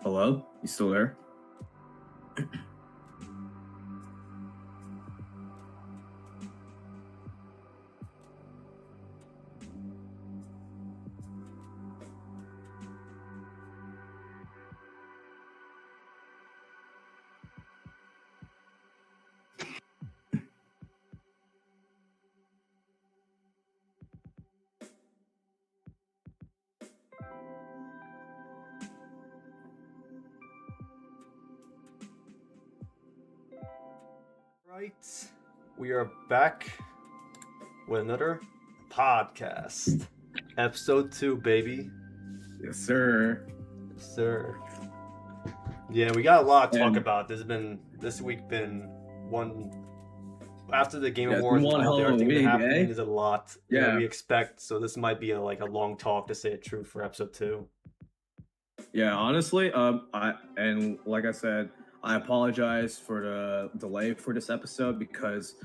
Hello? You still there? Right, we are back with another podcast, episode 2, baby. Yes, sir. Yes, sir. Yeah, we got a lot to talk about. This week been one after the Game Awards and all the everything happening. There's a lot that we expect, so this might be a long talk, to say it true, for episode 2. Yeah, honestly, like I said, I apologize for the delay for this episode because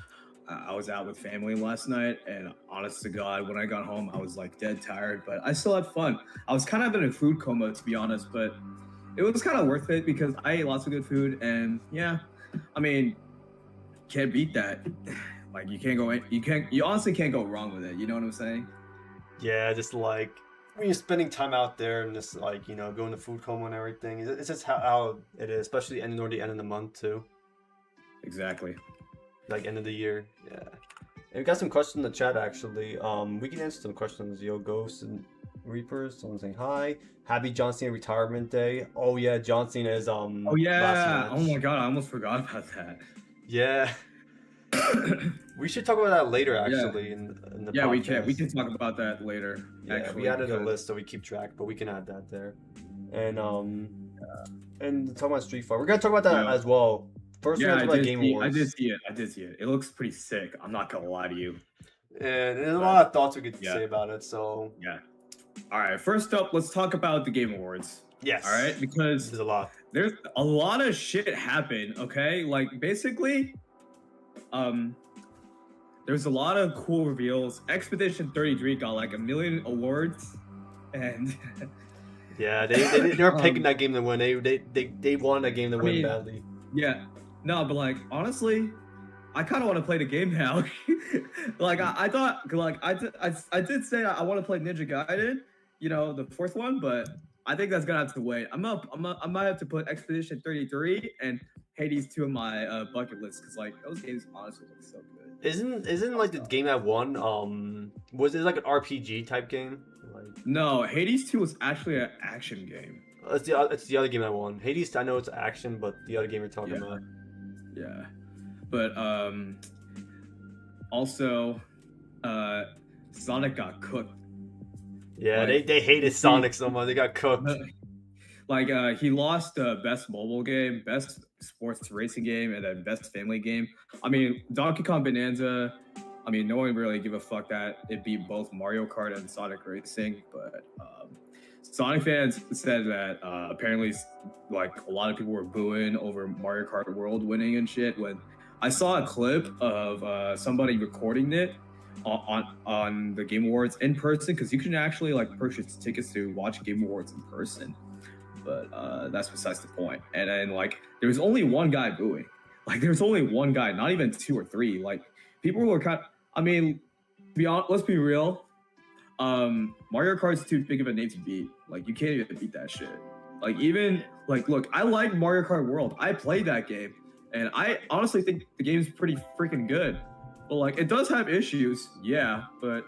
I was out with family last night, and honest to God, when I got home, I was like dead tired, but I still had fun. I was kind of in a food coma, to be honest, but it was kind of worth it because I ate lots of good food, and yeah, I mean, can't beat that. Like you honestly can't go wrong with it. You know what I'm saying? Yeah, just like when you're spending time out there and just going to food coma and everything. It's just how it is, especially the end of the month too. Exactly. Like end of the year, yeah. And we got some questions in the chat actually. We can answer some questions. Yo, Ghosts and Reapers. Someone saying hi. Happy John Cena retirement day. Oh yeah, John Cena is Oh yeah. Oh my God, I almost forgot about that. Yeah. We should talk about that later, actually. In the podcast. We can talk about that later. Yeah, actually, we added a list so we keep track, but we can add that there. And talk about Street Fighter. We're gonna talk about that as well. First, we're gonna talk about Game Awards. I did see it. It looks pretty sick. I'm not gonna lie to you. And there's a lot of thoughts we could say about it. So yeah. All right. First up, let's talk about the Game Awards. Yes. All right, because there's a lot. There's a lot of shit happen. Okay, like basically, there's a lot of cool reveals. Expedition 33 got like 1 million awards, and yeah, they were picking that game to win. They won that game to win badly. Yeah, no, but like honestly, I kind of want to play the game now. Like I thought, like I did say I want to play Ninja Gaiden, the 4th one, but I think that's gonna have to wait. I might have to put Expedition 33 and Hades 2 on my bucket list because like those games honestly look so good. Isn't like the game that won? Was it like an RPG type game? No, Hades 2 was actually an action game. It's the other game that won. Hades, I know it's action, but the other game you're talking about. Yeah, but also, Sonic got cooked. Yeah, they hated Sonic so much. They got cooked. He lost best mobile game, best sports racing game, and then best family game. I mean, Donkey Kong Bonanza. I mean, no one really give a fuck that it beat both Mario Kart and Sonic Racing, but Sonic fans said that apparently, like, a lot of people were booing over Mario Kart World winning and shit. When I saw a clip of somebody recording it on the Game Awards in person, because you can actually like purchase tickets to watch Game Awards in person, but that's besides the point. And then like there was only one guy booing. Like there's only one guy, not even 2 or 3. Like people were I mean, to be honest, let's be real. Mario Kart's too big of a name to beat. Like you can't even beat that shit. Like even like look, I like Mario Kart World. I played that game, and I honestly think the game's pretty freaking good. But like it does have issues, yeah. But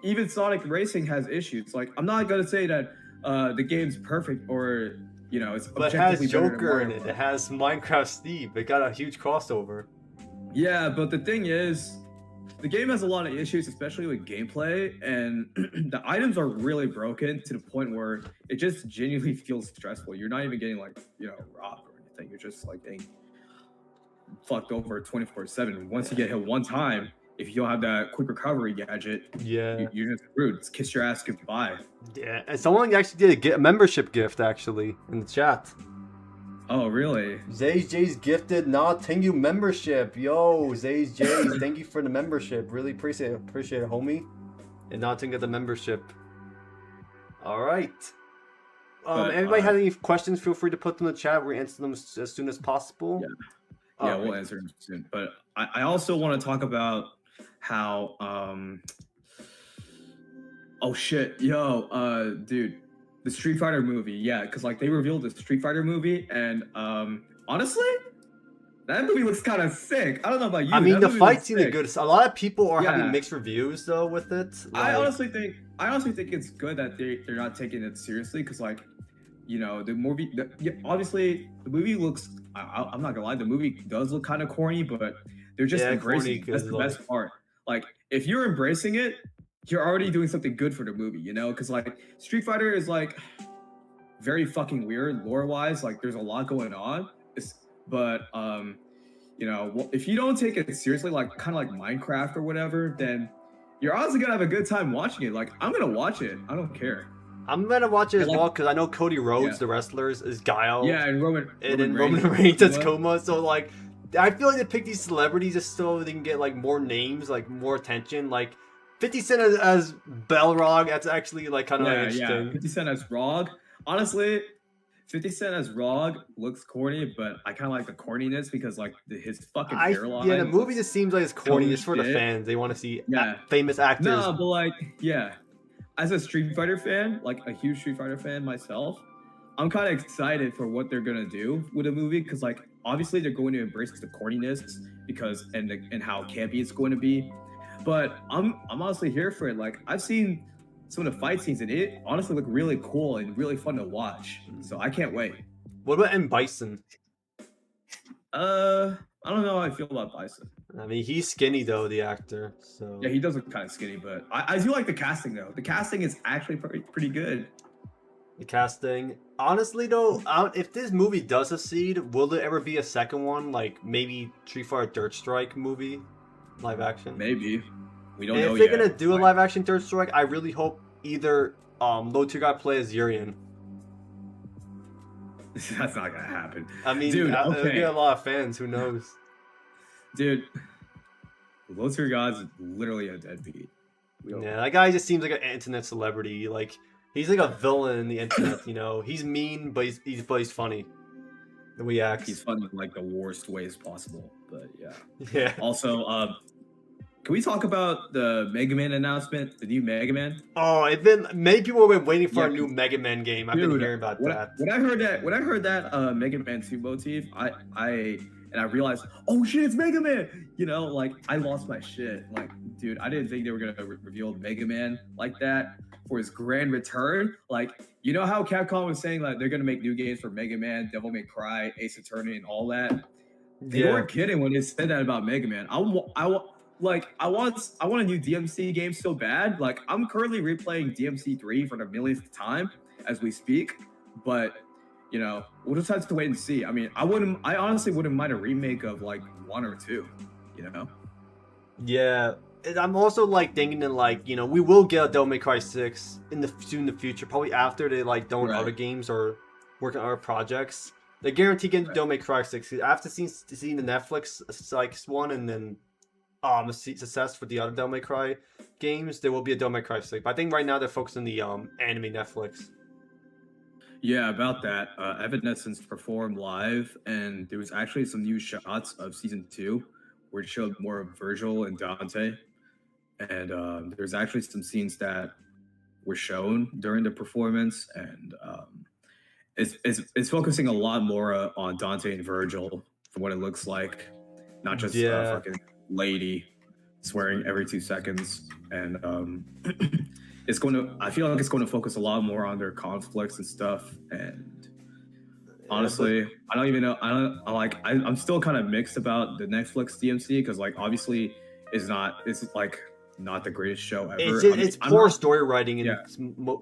even Sonic Racing has issues. Like I'm not gonna say that the game's perfect or it's. But it has Joker in it. It has Minecraft Steve. It got a huge crossover. Yeah, but the thing is, the game has a lot of issues, especially with gameplay, and the items are really broken to the point where it just genuinely feels stressful. You're not even getting like, you know, robbed or anything. You're just like getting fucked over 24/7. Once you get hit one time, if you don't have that quick recovery gadget, yeah, you're just screwed. It's kiss your ass goodbye. Yeah, and someone actually did a membership gift actually in the chat. Oh, really? Zays J's gifted Nah Tengu membership. Yo, Zays J's, thank you for the membership. Really appreciate it, homie. And Nah Tengu the membership. All right. Anybody have any questions? Feel free to put them in the chat. We'll answer them as soon as possible. Yeah, we'll answer them soon. But I also want to talk about how oh shit, yo, dude, the Street Fighter movie, yeah, because like they revealed the Street Fighter movie, and honestly, that movie looks kind of sick. I don't know about you. I mean, the fight scene is good. A lot of people are having mixed reviews though with it. Like, I honestly think it's good that they're not taking it seriously, because like, you know, the movie, obviously the movie looks. I'm not gonna lie, the movie does look kind of corny, but they're just embracing. That's the best part. Like, if you're embracing it, you're already doing something good for the movie, you know? Because like Street Fighter is like very fucking weird lore wise. Like, there's a lot going on. But you know, if you don't take it seriously, like kind of like Minecraft or whatever, then you're honestly gonna have a good time watching it. Like, I'm gonna watch it. I don't care. I'm gonna watch it as well because I know Cody Rhodes, the wrestler, is Guile. Yeah, and Roman Reigns as Kuma. So like, I feel like they pick these celebrities just so they can get like more names, like more attention. Like 50 Cent as Balrog, that's actually like kind of like interesting. Yeah, 50 Cent as Rog. Honestly, 50 Cent as Rog looks corny, but I kind of like the corniness because like his fucking hairline. Yeah, the movie just seems like it's corny just for the fans. They want to see famous actors. No, but like, yeah. As a Street Fighter fan, like a huge Street Fighter fan myself, I'm kind of excited for what they're gonna do with the movie, because like obviously they're going to embrace the corniness because and how campy it's going to be, but I'm honestly here for it. Like, I've seen some of the fight scenes and it honestly look really cool and really fun to watch. So I can't wait. What about M. Bison? I don't know how I feel about Bison. I mean, he's skinny though, the actor. So yeah, he does look kind of skinny, but I do like the casting though. The casting is actually pretty good. The casting, honestly though, if this movie does succeed, will there ever be a second one? Like maybe Street Fighter Dirt Strike movie, live action? Maybe. We don't know yet. If they're gonna do a live action Dirt Strike, I really hope either Low Tier guy plays Urian. That's not gonna happen. I mean, dude, there'll get a lot of fans. Who knows? Dude, Low Tier God's literally a deadbeat. Yeah, that guy just seems like an internet celebrity. Like, he's like a villain in the internet. You know, he's mean, but he's funny. The way he acts. He's funny in like the worst ways possible. But yeah. Yeah. Also, can we talk about the Mega Man announcement? The new Mega Man? Oh, many people have been waiting for a new Mega Man game. I've been hearing about that. When I heard that Mega Man 2 motif, I realized, oh shit, it's Mega Man! You know, like, I lost my shit. Like, dude, I didn't think they were gonna reveal Mega Man like that for his grand return. Like, you know how Capcom was saying like they're gonna make new games for Mega Man, Devil May Cry, Ace Attorney, and all that? They weren't kidding when they said that about Mega Man. I want a new DMC game so bad. Like, I'm currently replaying DMC 3 for the millionth time as we speak, but you know, we'll just have to wait and see. I mean, I honestly wouldn't mind a remake of like 1 or 2, you know? Yeah. And I'm also like thinking that, like, you know, we will get a Devil May Cry 6 soon in the future, probably after they like done other games or work on other projects. They guarantee getting Devil May Cry 6. After seeing the Netflix like one and then success for the other Devil May Cry games, there will be a Devil May Cry 6. But I think right now they're focused on the anime Netflix. Yeah, about that. Evanescence performed live, and there was actually some new shots of season 2 where it showed more of Virgil and Dante. And there's actually some scenes that were shown during the performance, and it's focusing a lot more on Dante and Virgil from what it looks like, not just fucking lady swearing every 2 seconds. And I feel like it's going to focus a lot more on their conflicts and stuff. And honestly, I'm still kind of mixed about the Netflix DMC, because like obviously is not. It's like not the greatest show ever. It's poor story writing in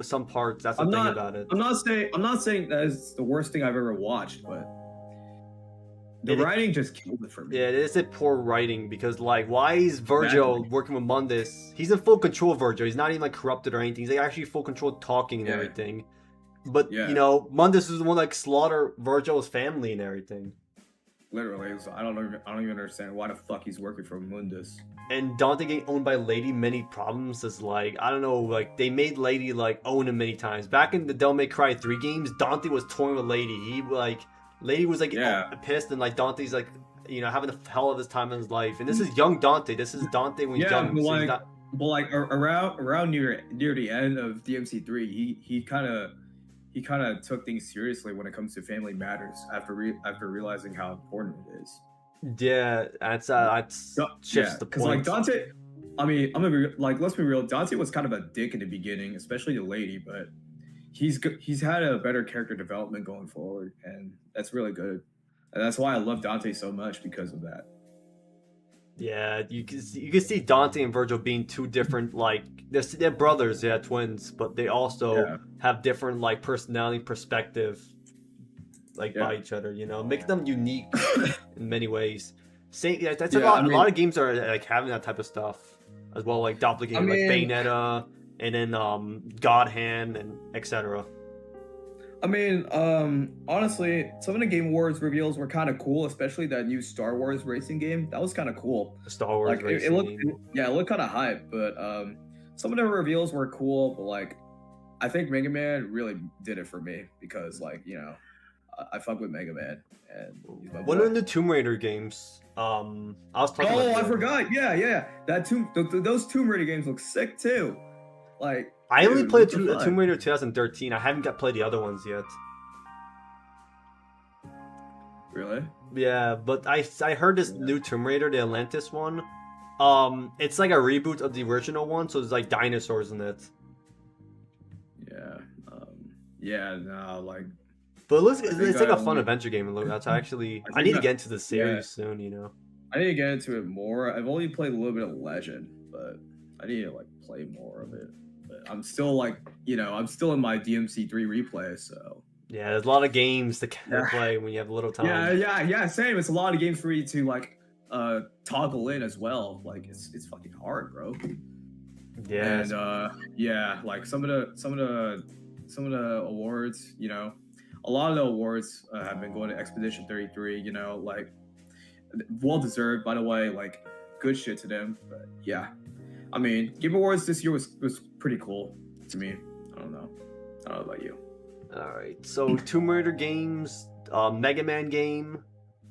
some parts. That's the thing about it. I'm not saying that is the worst thing I've ever watched, but the writing just killed it for me. Yeah, it is a poor writing because like, why is Virgil working with Mundus? He's in full control, Virgil. He's not even like corrupted or anything. He's like actually full control, talking and everything. But you know, Mundus is the one like slaughter Virgil's family and everything. Literally, so I don't even understand why the fuck he's working for Mundus. And Dante getting owned by Lady many problems is like, I don't know, like they made Lady like own him many times. Back in the Devil May Cry 3 games, Dante was toying with Lady. He like Lady was like pissed, and like Dante's like, you know, having the hell of his time in his life. And this is young Dante. This is Dante when he's young. But like around near the end of DMC3, he kind of took things seriously when it comes to family matters after realizing how important it is. Yeah, that's shifts the point. Because like Dante, I mean, let's be real. Dante was kind of a dick in the beginning, especially to Lady, but he's had a better character development going forward, and that's really good. And that's why I love Dante so much, because of that. Yeah, you can see Dante and Virgil being two different, like they're brothers, twins, but they also have different like personality, perspective, like by each other. You know, make them unique in many ways. That's a lot of games are like having that type of stuff as well, like Doppelganger, like Bayonetta, and then God Hand and etc. I mean, honestly, some of the Game Awards reveals were kind of cool, especially that new Star Wars racing game. That was kind of cool. The Star Wars racing game. It looked kind of hype, but some of the reveals were cool, but like, I think Mega Man really did it for me because, like, you know, I fuck with Mega Man. And what are the Tomb Raider games? I was talking about I forgot. Yeah. Those Tomb Raider games look sick too. Like, I only played Tomb Raider 2013. I haven't played the other ones yet. Really? Yeah, but I heard this new Tomb Raider, the Atlantis one. It's like a reboot of the original one, so there's like dinosaurs in it. Like. But it looks, it's like a fun adventure game. That's actually I need to get into the series soon. You know. I need to get into it more. I've only played a little bit of Legend, but I need to like play more of it. I'm still like, you know, I'm still in my DMC3 replay, so yeah, there's a lot of games to play when you have a little time. Yeah, same. It's a lot of games for you to like toggle in as well. Like it's fucking hard, bro. Yeah. And like some of the awards, you know, a lot of the awards have been going to Expedition 33. You know, like well deserved, by the way. Like good shit to them. But yeah. I mean, Game Awards this year was pretty cool to me. I don't know about you. All right, so Tomb Raider games, Mega Man game,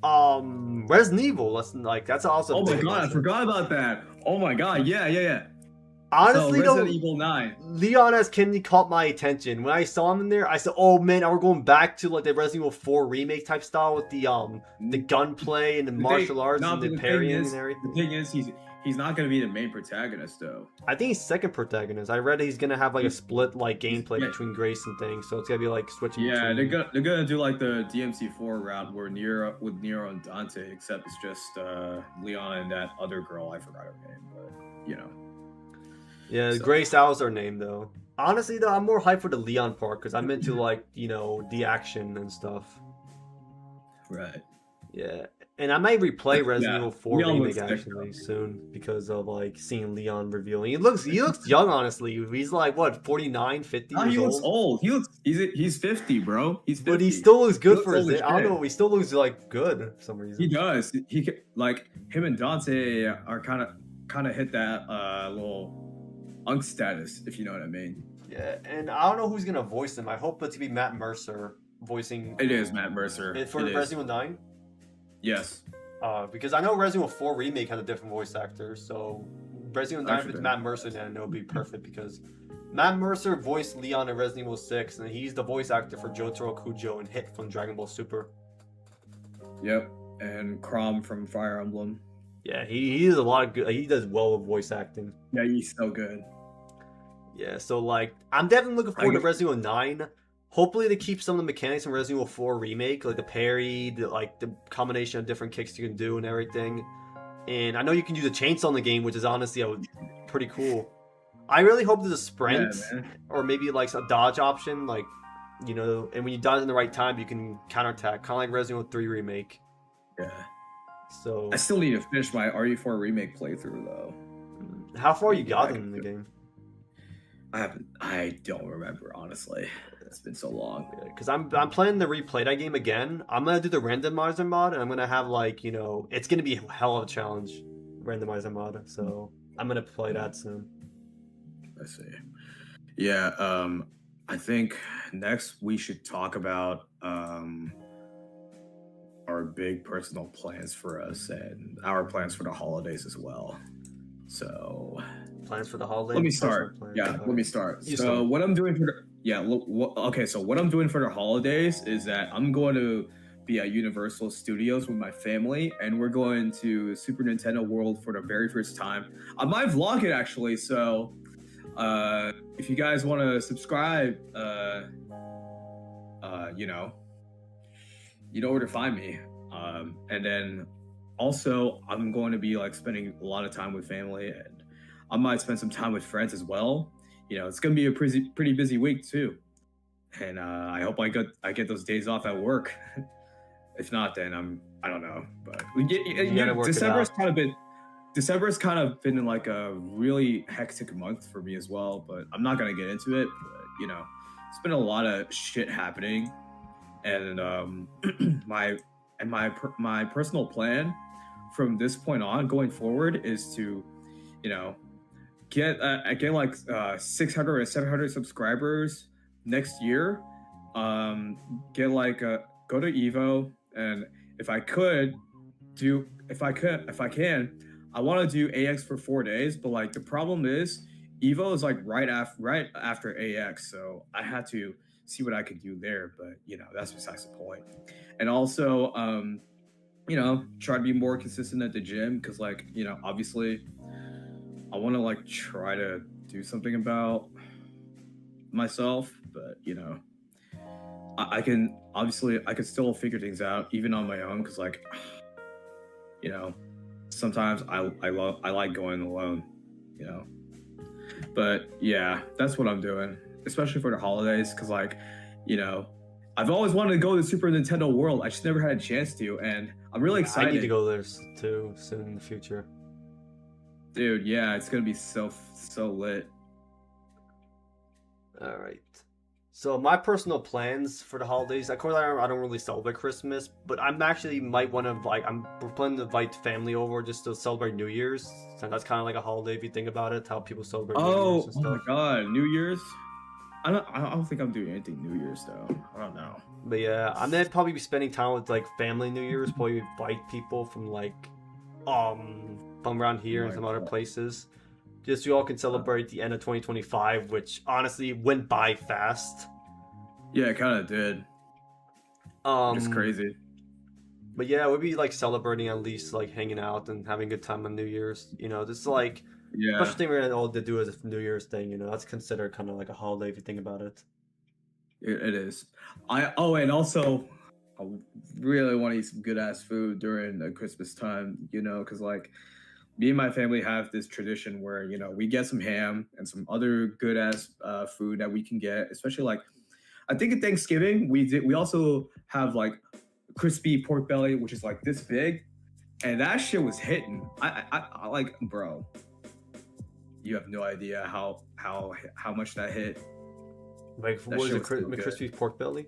Resident Evil. That's awesome. Oh my god, I forgot about that. Oh my god, yeah. Honestly, Resident Evil 9. Leon as Kennedy caught my attention when I saw him in there. I said, "Oh man, now we're going back to like the Resident Evil 4 remake type style with the gunplay and the martial arts and the parrying and everything." The thing is, he's not going to be the main protagonist, though. I think he's second protagonist. I read he's going to have like a split like gameplay between Grace and things, so it's going to be like switching. Yeah, they're going to do like the DMC4 route where Nero and Dante, except it's just Leon and that other girl. I forgot her name, but you know. Yeah, so. Grace Al's her name though. Honestly though, I'm more hyped for the Leon part because I'm into like, you know, the action and stuff. Right. Yeah. And I might replay Resident Evil 4 remake actually soon because of like seeing Leon revealing. He looks young, honestly. He's like what, 49, 50 years old? He looks old. He's 50, bro. He's 50. But he still looks good for his age. I don't know. He still looks like good for some reason. He does. He like him and Dante are kind of hit that little unk status, if you know what I mean. Yeah, and I don't know who's gonna voice him. I hope it's gonna be Matt Mercer voicing. It is Matt Mercer for Resident Evil 9. Yes. Because I know Resident Evil 4 remake had a different voice actor, so Resident Evil 9 if it's Matt Mercer, then it'll be perfect because Matt Mercer voiced Leon in Resident Evil 6, and he's the voice actor for Jotaro Kujo and Hit from Dragon Ball Super. Yep, and Chrom from Fire Emblem. Yeah, he does a lot of good. He does well with voice acting. Yeah, he's so good. Yeah, so like I'm definitely looking forward to Resident Evil 9. Hopefully they keep some of the mechanics in Resident Evil 4 remake, like the parry, the combination of different kicks you can do and everything. And I know you can use a chainsaw in the game, which is honestly pretty cool. I really hope there's a sprint or maybe like a dodge option, like, you know, and when you dodge in the right time, you can counterattack, kind of like Resident Evil 3 Remake. Yeah. So I still need to finish my RE4 Remake playthrough though. How far you got in the game? I don't remember, honestly. It's been so long. Because I'm planning to replay that game again. I'm gonna do the randomizer mod, and I'm gonna have like, you know, it's gonna be a hell of a challenge, randomizer mod. So I'm gonna play that soon. I see. Yeah. I think next we should talk about our big personal plans for us and our plans for the holidays as well. So plans for the holidays. Let me start. Let me start. So what I'm doing for so what I'm doing for the holidays is that I'm going to be at Universal Studios with my family, and we're going to Super Nintendo World for the very first time. I might vlog it actually, so if you guys want to subscribe, you know where to find me. And then also I'm going to be like spending a lot of time with family, and I might spend some time with friends as well. You know, it's gonna be a pretty busy week too, and I hope I get those days off at work. If not, then I don't know. But December's kind of been like a really hectic month for me as well. But I'm not gonna get into it. But you know, it's been a lot of shit happening, and my personal plan from this point on going forward is to, you know, get like 600 or 700 subscribers next year. Get like go to Evo, and if I can, I want to do AX for 4 days. But like the problem is, Evo is like right after AX, so I had to see what I could do there. But you know, that's besides the point. And also, you know, try to be more consistent at the gym, because like, you know, obviously I want to like try to do something about myself, but you know, I can still figure things out even on my own, because like, you know, sometimes I like going alone, you know. But yeah, that's what I'm doing, especially for the holidays, because like, you know, I've always wanted to go to the Super Nintendo World. I just never had a chance to, and I'm really excited. I need to go there too soon in the future. Dude, yeah, it's gonna be so lit. All right. So my personal plans for the holidays, of course, I don't really celebrate Christmas, but I'm actually might want to we're planning to invite family over just to celebrate New Year's. And that's kind of like a holiday if you think about it, how people celebrate New Year's and stuff. Oh my God, New Year's? I don't think I'm doing anything New Year's though. I don't know. But yeah, I'm gonna probably be spending time with like family New Year's. Probably invite people from like from around here and some other places, just so you all can celebrate the end of 2025, which honestly went by fast. Yeah, it kind of did. It's crazy. But yeah, we'll be like celebrating, at least like hanging out and having a good time on New Year's. You know, just like special thing we're all to do as a New Year's thing. You know, that's considered kind of like a holiday if you think about it. It is. And also, I really want to eat some good ass food during the Christmas time. You know, because like, me and my family have this tradition where, you know, we get some ham and some other good ass food that we can get, especially like, I think at Thanksgiving we also have like crispy pork belly, which is like this big, and that shit was hitting. I like, bro, you have no idea how much that hit. Like, what was it? Crispy pork belly?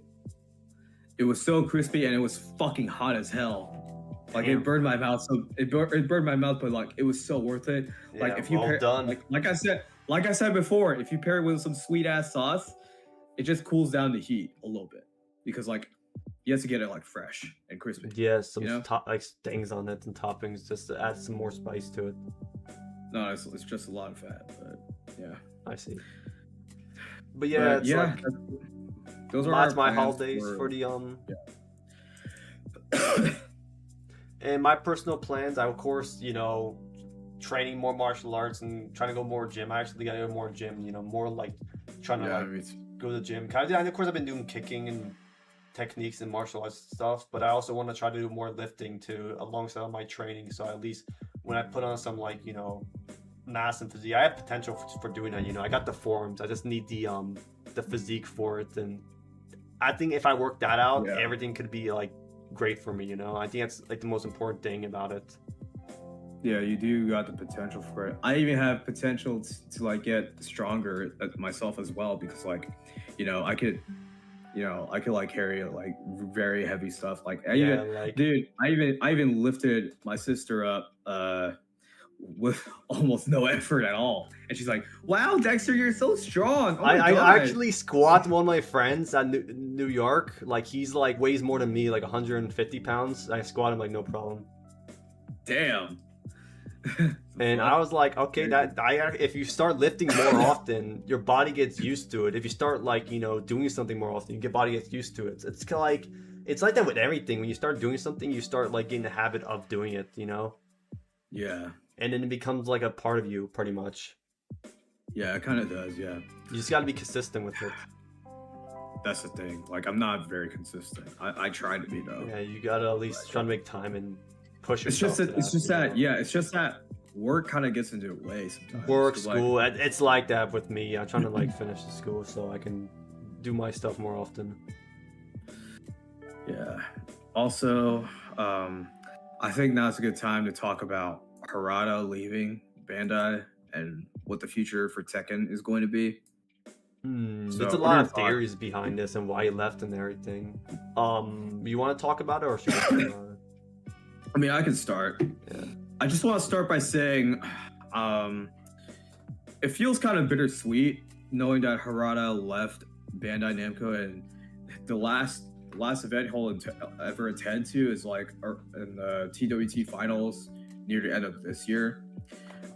It was so crispy, and it was fucking hot as hell. Like, it burned my mouth. So it burned my mouth, but like, it was so worth it. Yeah, like, if you like I said before, if you pair it with some sweet ass sauce, it just cools down the heat a little bit, because like, you have to get it like fresh and crispy. Yeah, some like stings on it and toppings just to add some more spice to it. No, it's just a lot of fat, but yeah. I see. But yeah, those are my holidays for the And my personal plans, I of course, you know, training more martial arts and trying to go more gym. I actually got to go more gym, you know, more like trying to go to the gym. Of course, I've been doing kicking and techniques and martial arts stuff, but I also want to try to do more lifting too alongside my training, so I at least when I put on some like mass and physique, I have potential for doing that. I got the forms. I just need the physique for it, and I think if I work that out, everything could be like great for me. I think that's like the most important thing about it. Yeah, you do got the potential for it. I even have potential to like get stronger myself as well, because like, I could like carry like very heavy stuff. Like, I even lifted my sister up with almost no effort at all, and she's like, "Wow, Dexter, you're so strong." Oh I actually squat one of my friends at New York. Like, he's like weighs more than me, like 150 pounds. I squat him like no problem. Damn. And I was like, okay, if you start lifting more often, your body gets used to it. If you start like doing something more often, your body gets used to it. It's like that with everything. When you start doing something, you start like getting the habit of doing it. Yeah. And then it becomes like a part of you, pretty much. Yeah, it kind of does. Yeah. You just got to be consistent with it. That's the thing. Like, I'm not very consistent. I try to be though. Yeah, you gotta at least try to make time and push yourself. It's just that work kind of gets into the way sometimes. Work, school, like, it's like that with me. I'm trying to like finish the school so I can do my stuff more often. Yeah. Also, I think now's a good time to talk about Harada leaving Bandai and what the future for Tekken is going to be. So, there's a lot of theories behind this and why he left and everything. You want to talk about it, or should I? I mean, I can start. Yeah. I just want to start by saying, it feels kind of bittersweet knowing that Harada left Bandai Namco, and the last event he'll ever attend to is like in the TWT finals near the end of this year.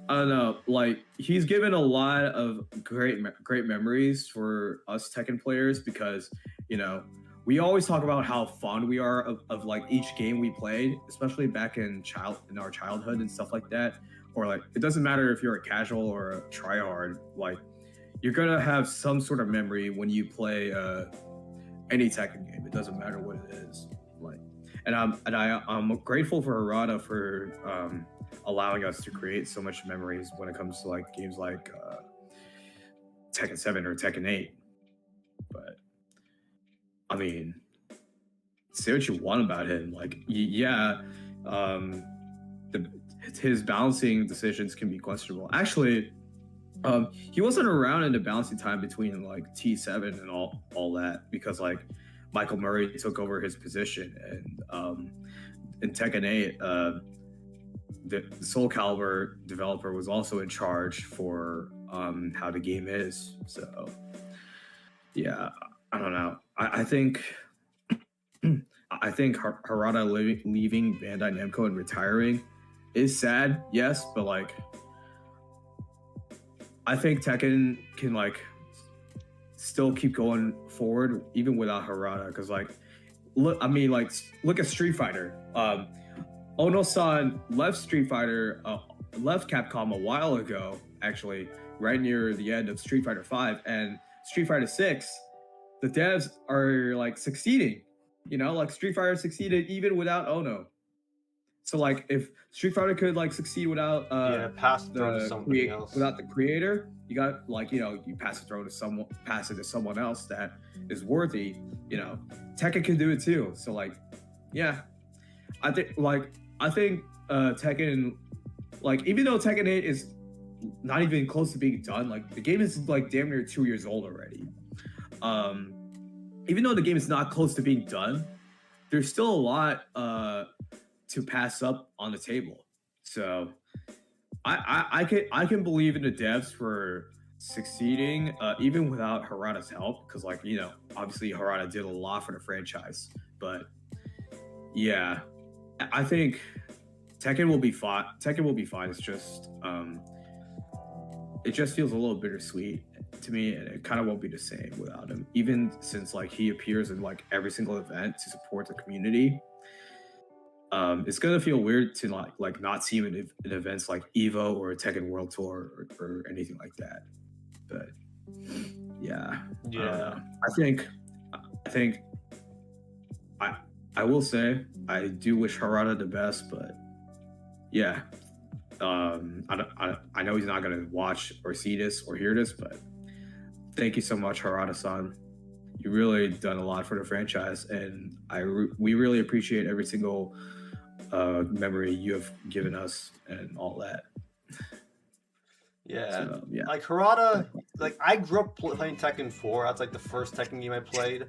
I don't know, like, he's given a lot of great memories for us Tekken players, because we always talk about how fond we are of like each game we played, especially back in our childhood and stuff like that. Or like, it doesn't matter if you're a casual or a tryhard, like, you're gonna have some sort of memory when you play any Tekken game. It doesn't matter what it is. Like, and I'm grateful for Harada for allowing us to create so much memories when it comes to like games like Tekken 7 or Tekken 8. But I mean, say what you want about him. Like, his balancing decisions can be questionable. Actually, he wasn't around in the balancing time between like T7 and all that, because like Michael Murray took over his position, and in Tekken 8, the Soul Calibur developer was also in charge for how the game is. So yeah, I don't know. I think Harada leaving Bandai Namco and retiring is sad, yes, but like, I think Tekken can like still keep going forward even without Harada, because like, look at Street Fighter. Ono-san left Street Fighter, left Capcom a while ago, actually, right near the end of Street Fighter 5, and Street Fighter 6, the devs are like succeeding. Like, Street Fighter succeeded even without Ono. So like, if Street Fighter could like succeed without pass the throne to somebody else, without the creator, you got like, you pass the throne to someone else that is worthy. Tekken can do it too. So like, yeah, I think Tekken, like, even though Tekken 8 is not even close to being done, like, the game is like damn near 2 years old already. Even though the game is not close to being done, there's still a lot to pass up on the table. So I can believe in the devs for succeeding even without Harada's help, because like, obviously Harada did a lot for the franchise. But yeah, I think Tekken will be fine. It's just it just feels a little bittersweet to me, and it kind of won't be the same without him, even since like he appears in like every single event to support the community. It's gonna feel weird to like not see him in events like Evo or Tekken World Tour or anything like that. But yeah, I will say I do wish Harada the best, but yeah, I know he's not going to watch or see this or hear this, but thank you so much, Harada-san. You really done a lot for the franchise, and we really appreciate every single memory you have given us and all that. Yeah, so, yeah. Like Harada, like I grew up playing Tekken 4. That's like the first Tekken game I played,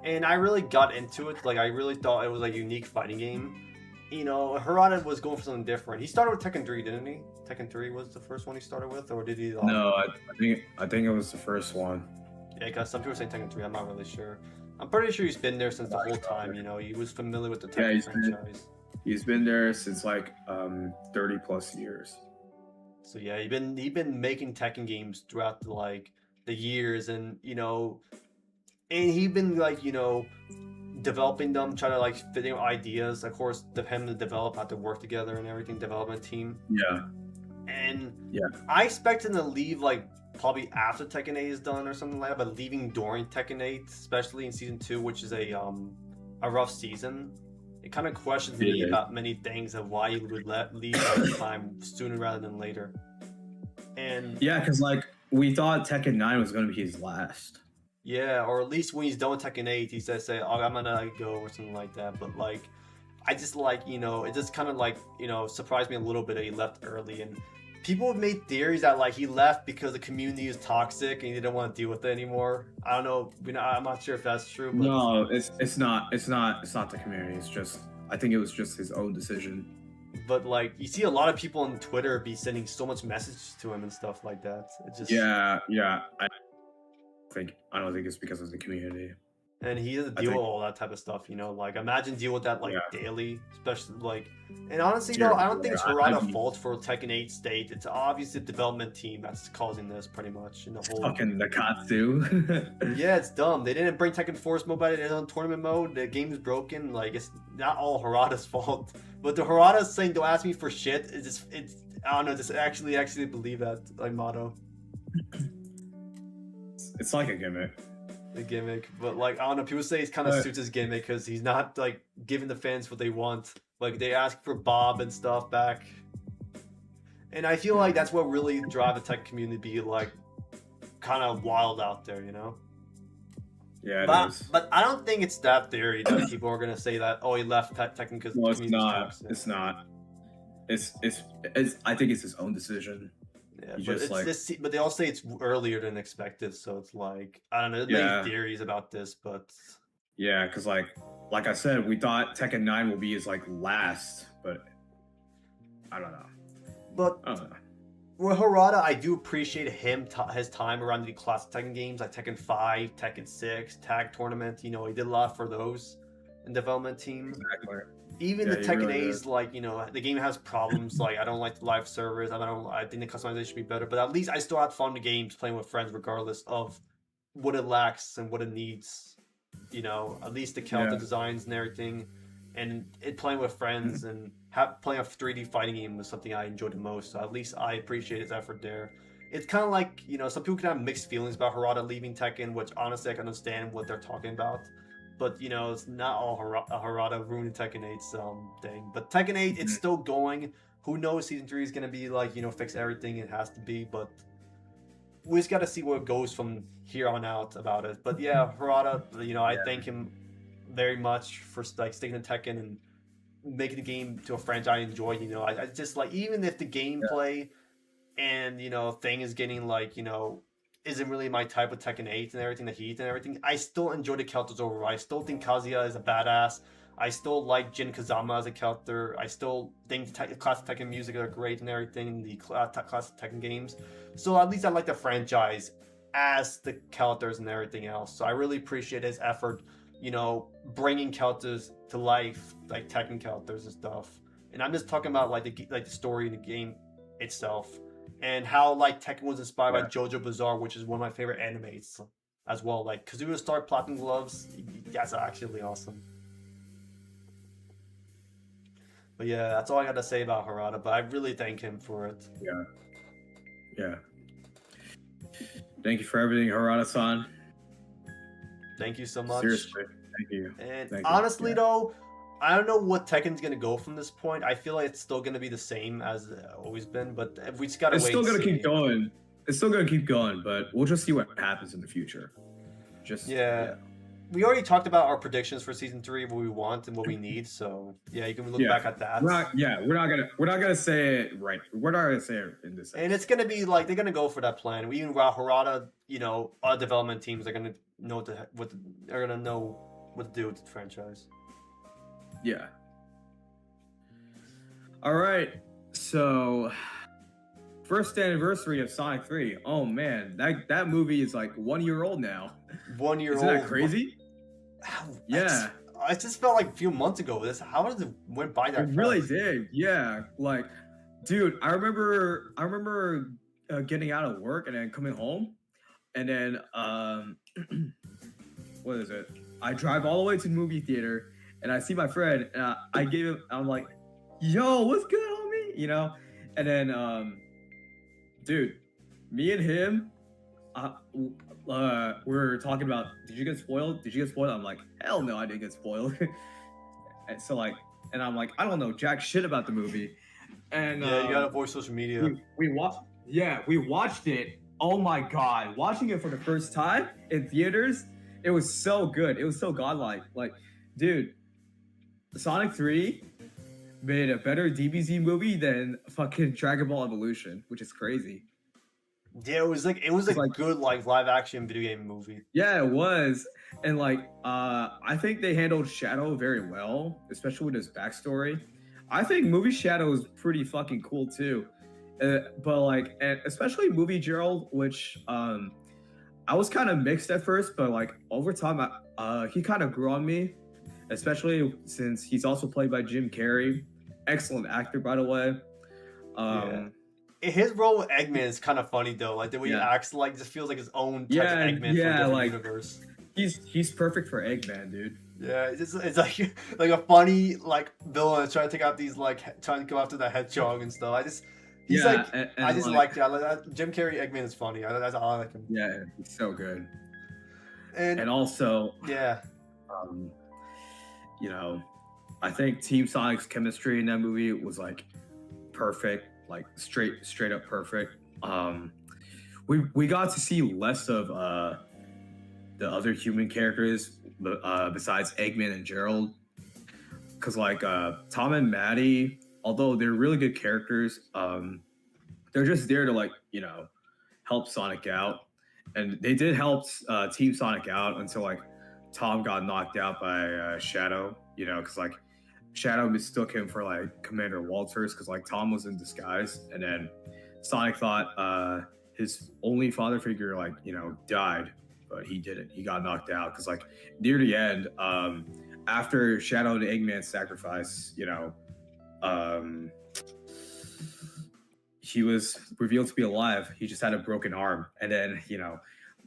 and I really got into it. Like I really thought it was a unique fighting game. You know, Harada was going for something different. He started with Tekken 3, didn't he? Tekken 3 was the first one he started with, or did he? No, I think it was the first one. Yeah, because some people say Tekken 3. I'm not really sure. I'm pretty sure he's been there since the whole time. You know, he was familiar with the Tekken franchise. He's been there since like 30 plus years. So yeah, he been making Tekken games throughout the years, and you know, and he been like, you know, developing them, trying to like fitting ideas. Of course, him to develop, have to work together and everything. Development team. Yeah. And I expect him to leave like probably after Tekken 8 is done or something like that, but leaving during Tekken 8, especially in season 2, which is a rough season. It kind of questions me about many things of why he would leave at time sooner rather than later. And yeah, because like we thought Tekken 9 was going to be his last. Yeah, or at least when he's done with Tekken 8, he says, "Oh, I'm gonna go" or something like that. But like, I just like, you know, it just kind of like, you know, surprised me a little bit that he left early. And people have made theories that like he left because the community is toxic and he didn't want to deal with it anymore. I don't know. I'm not sure if that's true. But... No, it's not the community. It's just, I think it was just his own decision. But like, you see a lot of people on Twitter be sending so much messages to him and stuff like that. It just yeah. I don't think it's because of the community. And he doesn't deal with all that type of stuff, you know. Like, imagine deal with that like daily, especially like. And honestly, though, I don't think it's Harada's fault for Tekken 8 state. It's obviously the development team that's causing this, pretty much. In the whole fucking Nakatsu. Yeah, it's dumb. They didn't bring Tekken Force mode, but it's on tournament mode. The game is broken. Like, it's not all Harada's fault. But the Harada's saying, "Don't ask me for shit." It's I don't know. Just actually believe that like motto. It's like a gimmick. The gimmick, but like I don't know, people say it's kind of suits his gimmick because he's not like giving the fans what they want. Like they ask for Bob and stuff back, and I feel like that's what really drive the tech community to be like kind of wild out there, you know. Yeah, but I don't think it's that theory that people are gonna say that he left Tekken because no, it's not. It's not. It's I think it's his own decision. Yeah, but they all say it's earlier than expected, so it's like I don't know. There's many theories about this, but yeah, because like I said, we thought Tekken 9 will be his like last, but I don't know. But I don't know. With Harada, I do appreciate his time around the classic Tekken games like Tekken 5, Tekken 6, Tag Tournament. You know, he did a lot for those in development team. Exactly. Even the Tekken A's, like, you know, the game has problems. Like, I don't like the live servers. I think the customization should be better. But at least I still had fun in the games playing with friends, regardless of what it lacks and what it needs. You know, at least the character designs and everything, and playing with friends and playing a 3D fighting game was something I enjoyed the most. So at least I appreciate his effort there. It's kind of like, you know, some people can have mixed feelings about Harada leaving Tekken, which honestly I can understand what they're talking about. But, you know, it's not all Harada ruining Tekken 8's thing. But Tekken 8, it's still going. Who knows Season 3 is going to be like, you know, fix everything it has to be. But we just got to see where it goes from here on out about it. But yeah, Harada, you know, I thank him very much for like sticking to Tekken and making the game to a franchise I enjoy. You know, I just like, even if the gameplay and, you know, thing is getting like, you know, isn't really my type of Tekken 8 and everything, the heat and everything, I still enjoy the characters overall. I still think Kazuya is a badass. I still like Jin Kazama as a character. I still think the classic Tekken music are great and everything, the classic Tekken games. So at least I like the franchise as the characters and everything else. So I really appreciate his effort, you know, bringing characters to life, like Tekken characters and stuff. And I'm just talking about like the story in the game itself. And how like Tekken was inspired by JoJo Bizarre, which is one of my favorite animes as well. Like Kazuya Star Platinum Gloves, that's actually awesome. But yeah, that's all I got to say about Harada. But I really thank him for it. Yeah. Thank you for everything, Harada-san. Thank you so much. Seriously, thank you. And honestly, though, I don't know what Tekken's gonna go from this point. I feel like it's still gonna be the same as it's always been, but we just gotta wait. It's still gonna keep going. It's still gonna keep going, but we'll just see what happens in the future. Yeah. We already talked about our predictions for season 3, what we want and what we need. So yeah, you can look back at that. We're not gonna say it right. We're not gonna say it in this episode. And it's gonna be like they're gonna go for that plan. We even Harada, our development teams are gonna know what to do with the franchise. Yeah. All right. So, first anniversary of Sonic 3. Oh man, that movie is like 1 year old now. 1 year old. Isn't that crazy? Yeah. I just felt like a few months ago. How did it went by that? It really did. Yeah. Like, dude, I remember getting out of work and then coming home, and then what is it? I drive all the way to the movie theater, and I see my friend, and I'm like, yo, what's good, homie? And then, dude, me and him, we're talking about, did you get spoiled? I'm like, hell no, I didn't get spoiled. And so and I'm like, I don't know jack shit about the movie. And yeah, you gotta avoid social media. We watched it. Oh my god, watching it for the first time in theaters, it was so good. It was so godlike. Like, dude, Sonic 3 made a better DBZ movie than fucking Dragon Ball Evolution, which is crazy. Yeah, it was a good live action video game movie. Yeah, it was. And I think they handled Shadow very well, especially with his backstory. I think movie Shadow is pretty fucking cool too. But and especially movie Gerald, which I was kind of mixed at first, but over time he kind of grew on me, especially since he's also played by Jim Carrey. Excellent actor, by the way. His role with Eggman is kind of funny though. Like the way he acts, just feels like his own type of Eggman from a different universe. He's perfect for Eggman, dude. Yeah, it's like a funny villain trying to take out these trying to go after the hedgehog and stuff. I just like that. Jim Carrey Eggman is funny. That's all I like him. Yeah, he's so good. And also, I think Team Sonic's chemistry in that movie was perfect, straight up perfect. We got to see less of the other human characters besides Eggman and Gerald, because Tom and Maddie, although they're really good characters, they're just there to help Sonic out, and they did help Team Sonic out until Tom got knocked out by Shadow, because Shadow mistook him for Commander Walters, because Tom was in disguise, and then Sonic thought his only father figure died, but he didn't. He got knocked out because near the end, after Shadow and Eggman sacrifice, he was revealed to be alive. He just had a broken arm, and then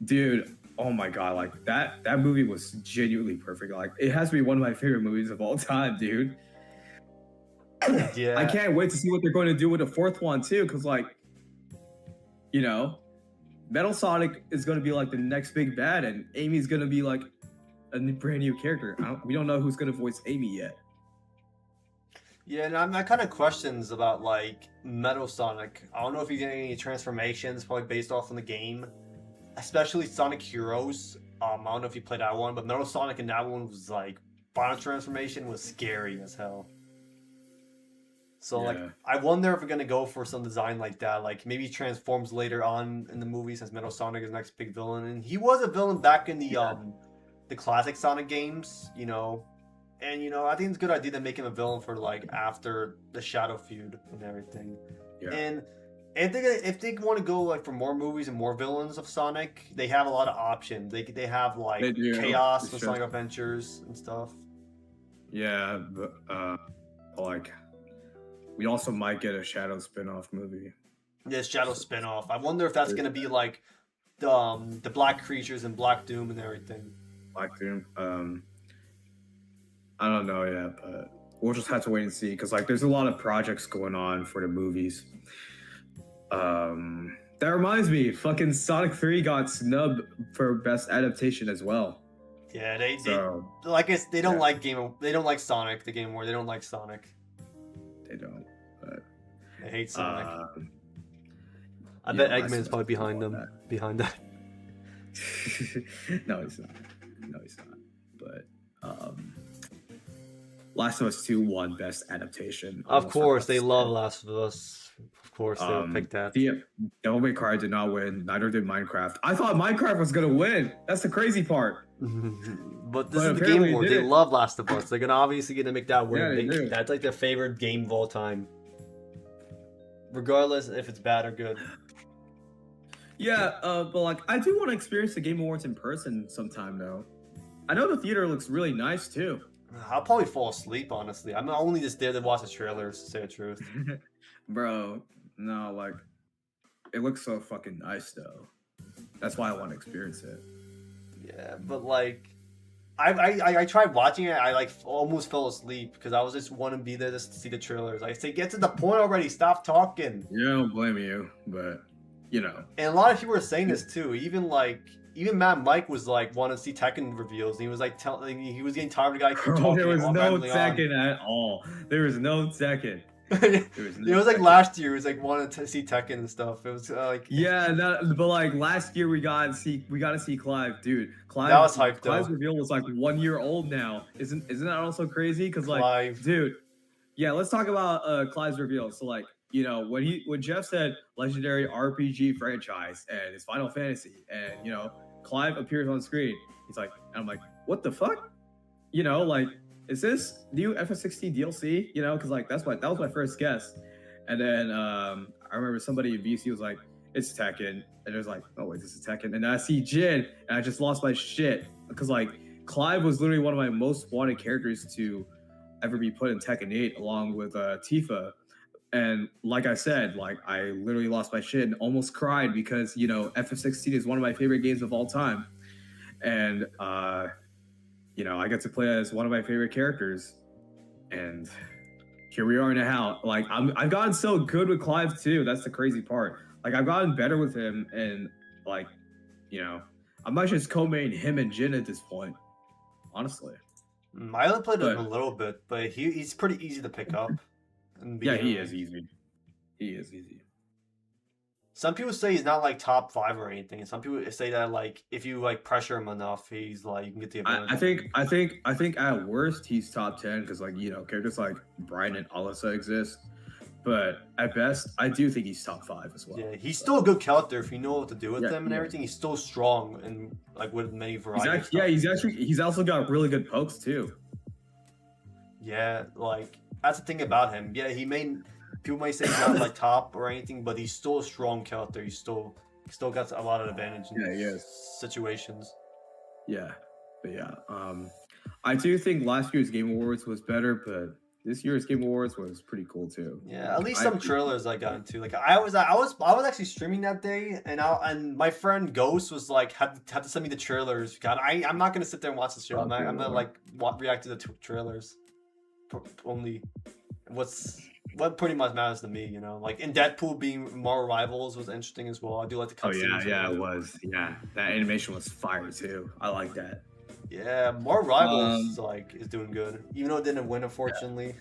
dude, oh my god, that movie was genuinely perfect. It has to be one of my favorite movies of all time, dude. Yeah, I can't wait to see what they're going to do with the fourth one too, because Metal Sonic is going to be the next big bad, and Amy's going to be a brand new character. We don't know who's going to voice Amy yet. Yeah, and I'm kind of questions about Metal Sonic. I don't know if he's getting any transformations, probably based off on the game, especially Sonic Heroes. I don't know if you played that one, but Metal Sonic in that one was final transformation was scary as hell. So I wonder if we're gonna go for some design like that. Maybe he transforms later on in the movie since Metal Sonic is the next big villain, and he was a villain back in the classic Sonic games, And I think it's a good idea to make him a villain for after the Shadow feud and everything. Yeah. And if they want to go for more movies and more villains of Sonic, they have a lot of options. They have Chaos with Sonic Adventures and stuff. Yeah, but we also might get a Shadow spin-off movie. Yeah, Shadow spin-off. I wonder if that's gonna be the Black Creatures and Black Doom and everything. Black Doom. I don't know yet, but we'll just have to wait and see, because there's a lot of projects going on for the movies. That reminds me, fucking Sonic 3 got snubbed for best adaptation as well. Yeah, they like they don't like they don't like Sonic, the Game Award. They don't like Sonic. They don't. But they hate Sonic. I bet Eggman's probably behind them. Behind that. No, he's not. No, he's not. But Last of Us 2 won Best Adaptation. Of course, they love Last of Us. Of course, they'll pick that. Devil May Cry did not win. Neither did Minecraft. I thought Minecraft was gonna win. That's the crazy part. But this is the Game Award. They love Last of Us. They're obviously gonna make that win. Yeah, that's like their favorite game of all time, regardless if it's bad or good. Yeah, but like I do want to experience the Game Awards in person sometime though. I know the theater looks really nice too. I'll probably fall asleep, honestly. I'm only just there to watch the trailers, to say the truth. Bro, no, like, it looks so fucking nice, though. That's why I want to experience it. Yeah, but, like, I tried watching it. I, like, almost fell asleep because I was just want to be there just to see the trailers. I say, get to the point already. Stop talking. Yeah, I don't blame you, but, you know. And a lot of people are saying this, too. Even Matt Mike was like wanting to see Tekken reveals. And he was like he was getting tired of the guy keep talking. There was no Tekken at all. There was no Tekken. It was like last year. It was like wanting to see Tekken and stuff. It was like but like last year we got to see Clive, dude. Clive, that was hyped. Clive's reveal was like 1 year old now. Isn't that also crazy? Because like, dude, yeah. Let's talk about Clive's reveal. So like, you know, when Jeff said legendary RPG franchise and it's Final Fantasy, and you know, Clive appears on screen, he's like, and I'm like, what the fuck? You know, like, is this new FF16 DLC? You know, because like that was my first guess, and then I remember somebody in VC was like, it's Tekken, and it was like, oh wait, this is Tekken, and then I see Jin, and I just lost my shit because like Clive was literally one of my most wanted characters to ever be put in Tekken 8, along with Tifa. And like I said, like I literally lost my shit and almost cried because, you know, FF16 is one of my favorite games of all time. And, you know, I get to play as one of my favorite characters. And here we are now. Like, I've gotten so good with Clive, too. That's the crazy part. Like, I've gotten better with him. And, like, you know, I might just co-main him and Jin at this point, honestly. I only played him a little bit, but he's pretty easy to pick up. Yeah, he is easy. He is easy. Some people say he's not like top 5 or anything. And some people say that like if you like pressure him enough, he's like you can get the advantage. I think at worst he's top 10 because like, you know, characters like Brian and Alyssa exist. But at best, I do think he's top 5 as well. Yeah, he's still a good character if you know what to do with him and everything. He's still strong and like with many varieties. He's also got really good pokes too. Yeah, like that's the thing about him. Yeah, people may say he's not like top or anything, but he's still a strong character. He's still got a lot of advantage in situations. Yeah, but yeah, I do think last year's Game Awards was better, but this year's Game Awards was pretty cool too. Yeah, at least some trailers I got into. Like I was actually streaming that day, and my friend Ghost was like had to send me the trailers. God, I'm not gonna sit there and watch the show. I'm gonna like react to the react only what pretty much matters to me, you know. Like in Deadpool being more rivals was interesting as well. I do like the cutscenes. Oh yeah, it was. Yeah, that animation was fire too. I like that. Yeah, more rivals is doing good, even though it didn't win, unfortunately.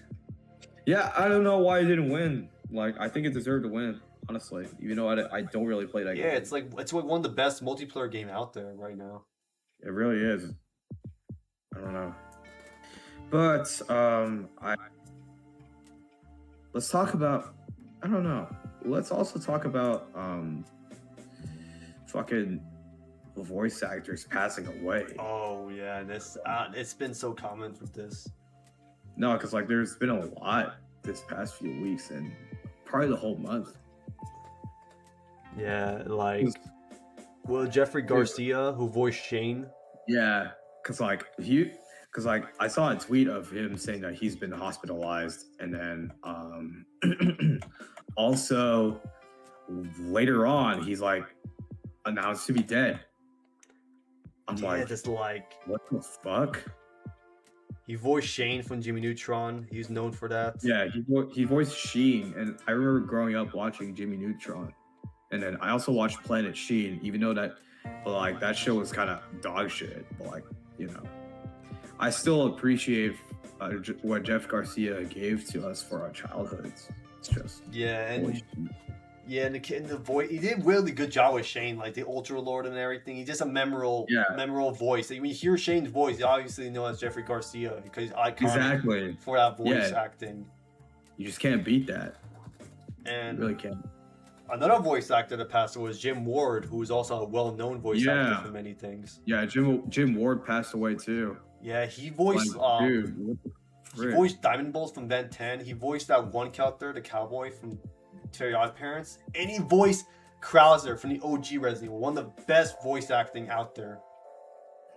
Yeah, I don't know why it didn't win. Like I think it deserved to win, honestly. Even though I don't really play that game. Yeah, it's like one of the best multiplayer game out there right now. It really is. I don't know. But let's talk about, I don't know. Let's also talk about fucking voice actors passing away. Oh yeah, this it's been so common with this. No, because like there's been a lot this past few weeks and probably the whole month. Yeah, like Jeffrey Garcia, who voiced Shane. Yeah, because I saw a tweet of him saying that he's been hospitalized, and then also later on he's like announced to be dead. I'm just like what the fuck? He voiced Shane from Jimmy Neutron. He's known for that. Yeah, he voiced Sheen, and I remember growing up watching Jimmy Neutron, and then I also watched Planet Sheen, even though that show was kind of dog shit, but like. you know, I still appreciate what Jeff Garcia gave to us for our childhoods. It's just and the voice, he did a really good job with Shane, like the Ultra Lord and everything. He's just a memorable voice. Like, when you hear Shane's voice, you obviously know it's Jeffrey Garcia because he's iconic for that voice acting. You just can't beat that. And you really can't. Another voice actor that passed away was Jim Ward, who was also a well-known voice actor for many things. Yeah, Jim Ward passed away too. Yeah, he voiced he voiced Diamond Bolts from Ben 10. He voiced that one character, the cowboy from Terry Odd Parents, and he voiced Krauser from the OG Resident Evil, one of the best voice acting out there.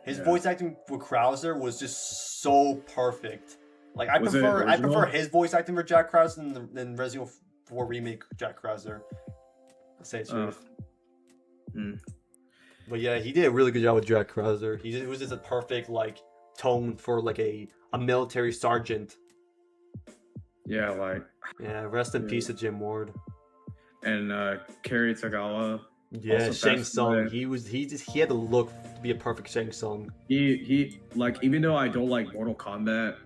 His voice acting with Krauser was just so perfect. Like, I prefer his voice acting for Jack Krauser than Resident Evil 4 remake Jack Krauser. I'll say it's truth. But yeah, he did a really good job with Jack Krauser. It was just a perfect like tone for like a military sergeant. Yeah, rest in peace to Jim Ward. And Kerry Tagawa. Yeah, Shang Tsung. He had the look to be a perfect Shang Tsung. He like, even though I don't like Mortal Kombat,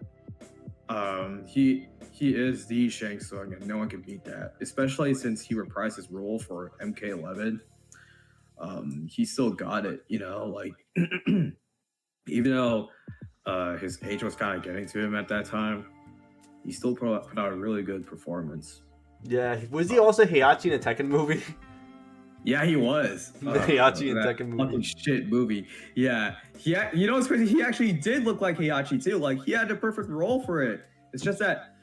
he is the Shang Tsung, and no one can beat that. Especially since he reprised his role for MK11. He still got it, you know, like even though his age was kind of getting to him at that time, he still put out a really good performance. Yeah, was he also Heihachi in a Tekken movie? Yeah, he was. The Heihachi in Tekken movie. Fucking shit movie. Yeah, you know what's crazy? He actually did look like Heihachi too. Like, he had the perfect role for it. It's just that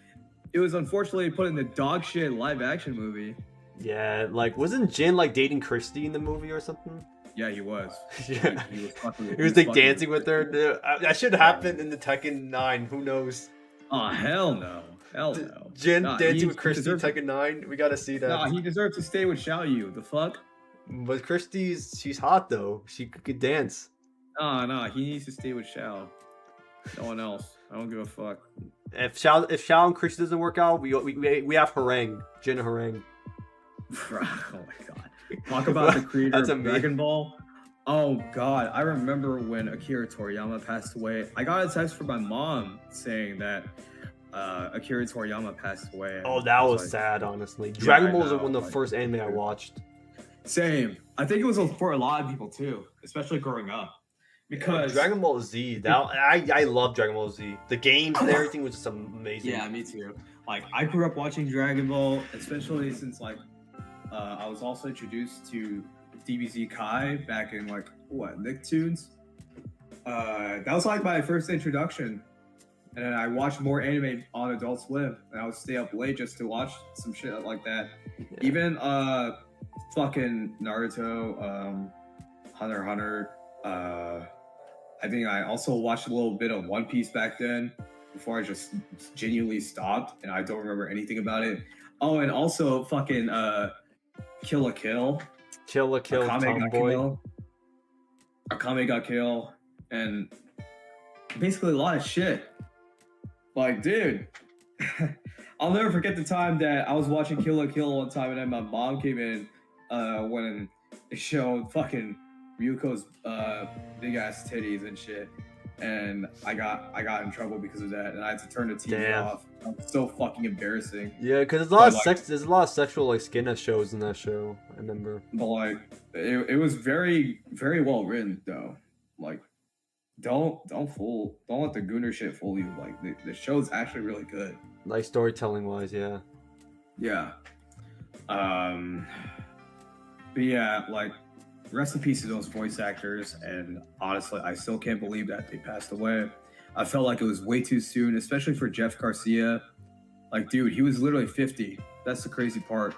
it was unfortunately put in the dog shit live action movie. Yeah, like, wasn't Jin like dating Christy in the movie or something? Yeah, he was. Yeah, he was like dancing with her. That should happen in the Tekken 9. Who knows? Oh, hell no. Hell no. Jin dancing with Christy in Tekken 9? We gotta see that. Nah, he deserves to stay with Xiao Yu. The fuck? But she's hot though. She could dance. Nah, he needs to stay with Xiao. No one else. I don't give a fuck. If Xiao and Christy doesn't work out, we have Harang. Jin Harang. Oh my god. Talk about the creator of Dragon Ball. Oh god, I remember when Akira Toriyama passed away. I got a text from my mom saying that Akira Toriyama passed away. Oh, that was sad, honestly. Dragon Ball was one of the first anime I watched. Same. I think it was for a lot of people too, especially growing up. Because Dragon Ball Z, I love Dragon Ball Z. The games and everything was just amazing. Yeah, me too. Like, I grew up watching Dragon Ball, especially since like I was also introduced to DBZ Kai back in like Nicktoons. That was like my first introduction, and then I watched more anime on Adult Swim, and I would stay up late just to watch some shit like that. Yeah. Even fucking Naruto, Hunter x Hunter. I think I also watched a little bit of One Piece back then before I just genuinely stopped, and I don't remember anything about it. Oh, and also fucking Kill la Kill. Kill la Kill, Tomboy. Akame got Kill, and basically a lot of shit. Like, dude, I'll never forget the time that I was watching Kill la Kill one time, and then my mom came in when it showed fucking Ryuko's big ass titties and shit, and I got in trouble because of that, and I had to turn the TV off. It was so fucking embarrassing. Yeah, because there's a lot of there's a lot of sexual like skin shows in that show. I remember. But like, it was very, very well written though. Like, don't let the Gooner shit fool you. Like, the show's actually really good. Like, storytelling wise, yeah. Yeah. But yeah, like, rest in peace to those voice actors, and honestly, I still can't believe that they passed away. I felt like it was way too soon, especially for Jeff Garcia. Like, dude, he was literally 50. That's the crazy part.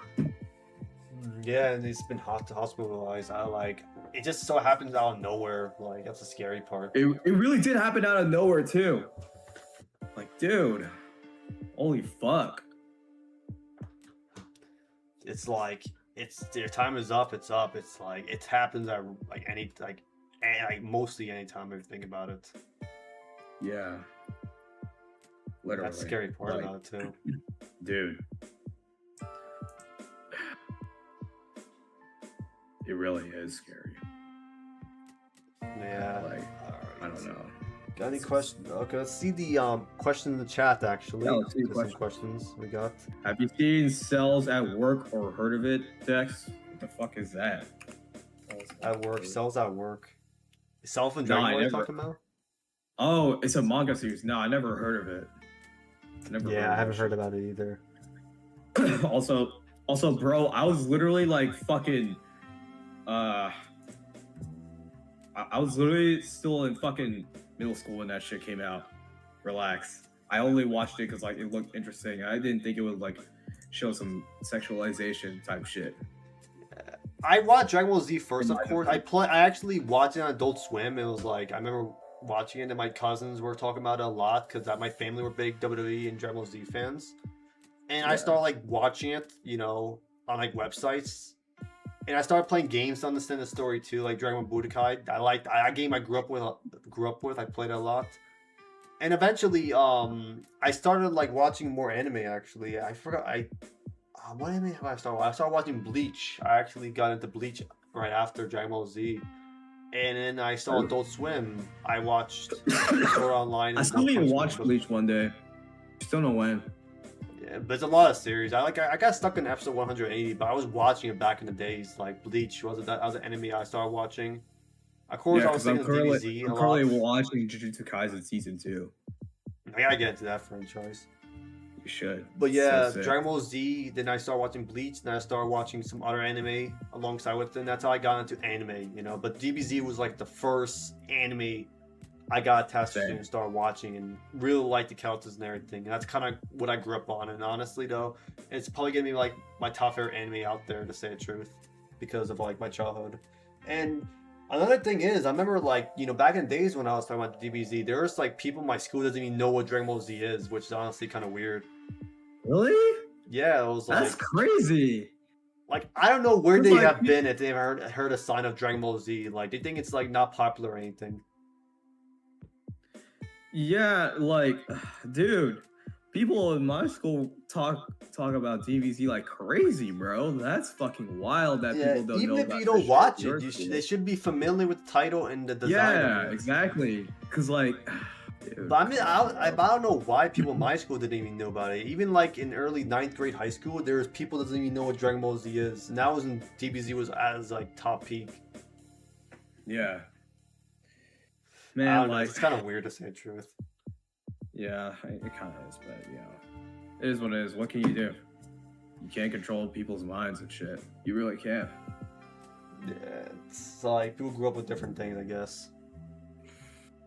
Yeah, and he's been hospitalized. It just so happens out of nowhere. Like, that's the scary part. It really did happen out of nowhere too. Like, dude, holy fuck. It's like, their time is up. It's up. It's like, it happens at mostly any time if you think about it. Yeah. Literally. That's the scary part about it too. Dude. It really is scary. Yeah. Like, I don't know. Got any questions? Okay, let's see the question in the chat. Actually, yeah, let's see some questions we got. Have you seen Cells at Work or heard of it, Dex? What the fuck is that? At work, Cells at Work. Self and Dragon Ball you're talking about? Oh, it's a manga series. No, I never heard of it. I haven't heard about it either. also, bro, I was literally like fucking. I was literally still in fucking middle school when that shit came out. Relax. I only watched it because like it looked interesting. I didn't think it would like show some sexualization type shit. I watched Dragon Ball Z first, of course. I actually watched it on Adult Swim. It was like I remember watching it, and my cousins were talking about it a lot because my family were big WWE and Dragon Ball Z fans. And I started like watching it, on like websites. And I started playing games to understand the story too, like Dragon Ball Budokai. I game I grew up with. I played it a lot. And eventually, I started like watching more anime. Actually, I forgot. What anime have I started? I started watching Bleach. I actually got into Bleach right after Dragon Ball Z, and then I saw Adult Swim. I watched Sword Online. I still need to watch Bleach one day. Still know when. Yeah, but there's a lot of series. I got stuck in episode 180, but I was watching it back in the days. Like Bleach was an anime I started watching. Of course, I was thinking of DBZ. I'm currently watching Jujutsu Kaisen season 2. I gotta get into that franchise. You should. But yeah, so Dragon Ball Z. Then I started watching Bleach. Then I started watching some other anime alongside with it. And that's how I got into anime. But DBZ was like the first anime I got attached to and started watching, and really liked the characters and everything. And that's kind of what I grew up on. And honestly, though, it's probably gonna be like my top favorite anime out there, to say the truth, because of like my childhood. And another thing is, I remember like back in the days when I was talking about DBZ, there was like people in my school that doesn't even know what Dragon Ball Z is, which is honestly kind of weird. Really? Yeah, it was like that's crazy. Like I don't know where they have been if they've heard a sign of Dragon Ball Z. Like they think it's like not popular or anything. Yeah, like, dude, people in my school talk about DBZ like crazy, bro. That's fucking wild that people don't know. Even if you don't watch it, they should be familiar with the title and the design. Yeah, exactly. Cause like, dude. But I mean, I don't know why people in my school didn't even know about it. Even like in early 9th grade high school, there's people that doesn't even know what Dragon Ball Z is. And that was when DBZ was at like top peak. Yeah. Man, like it's kind of weird to say the truth. Yeah, it kind of is, but it is what it is. What can you do? You can't control people's minds and shit. You really can't. Yeah, it's like people grew up with different things, I guess.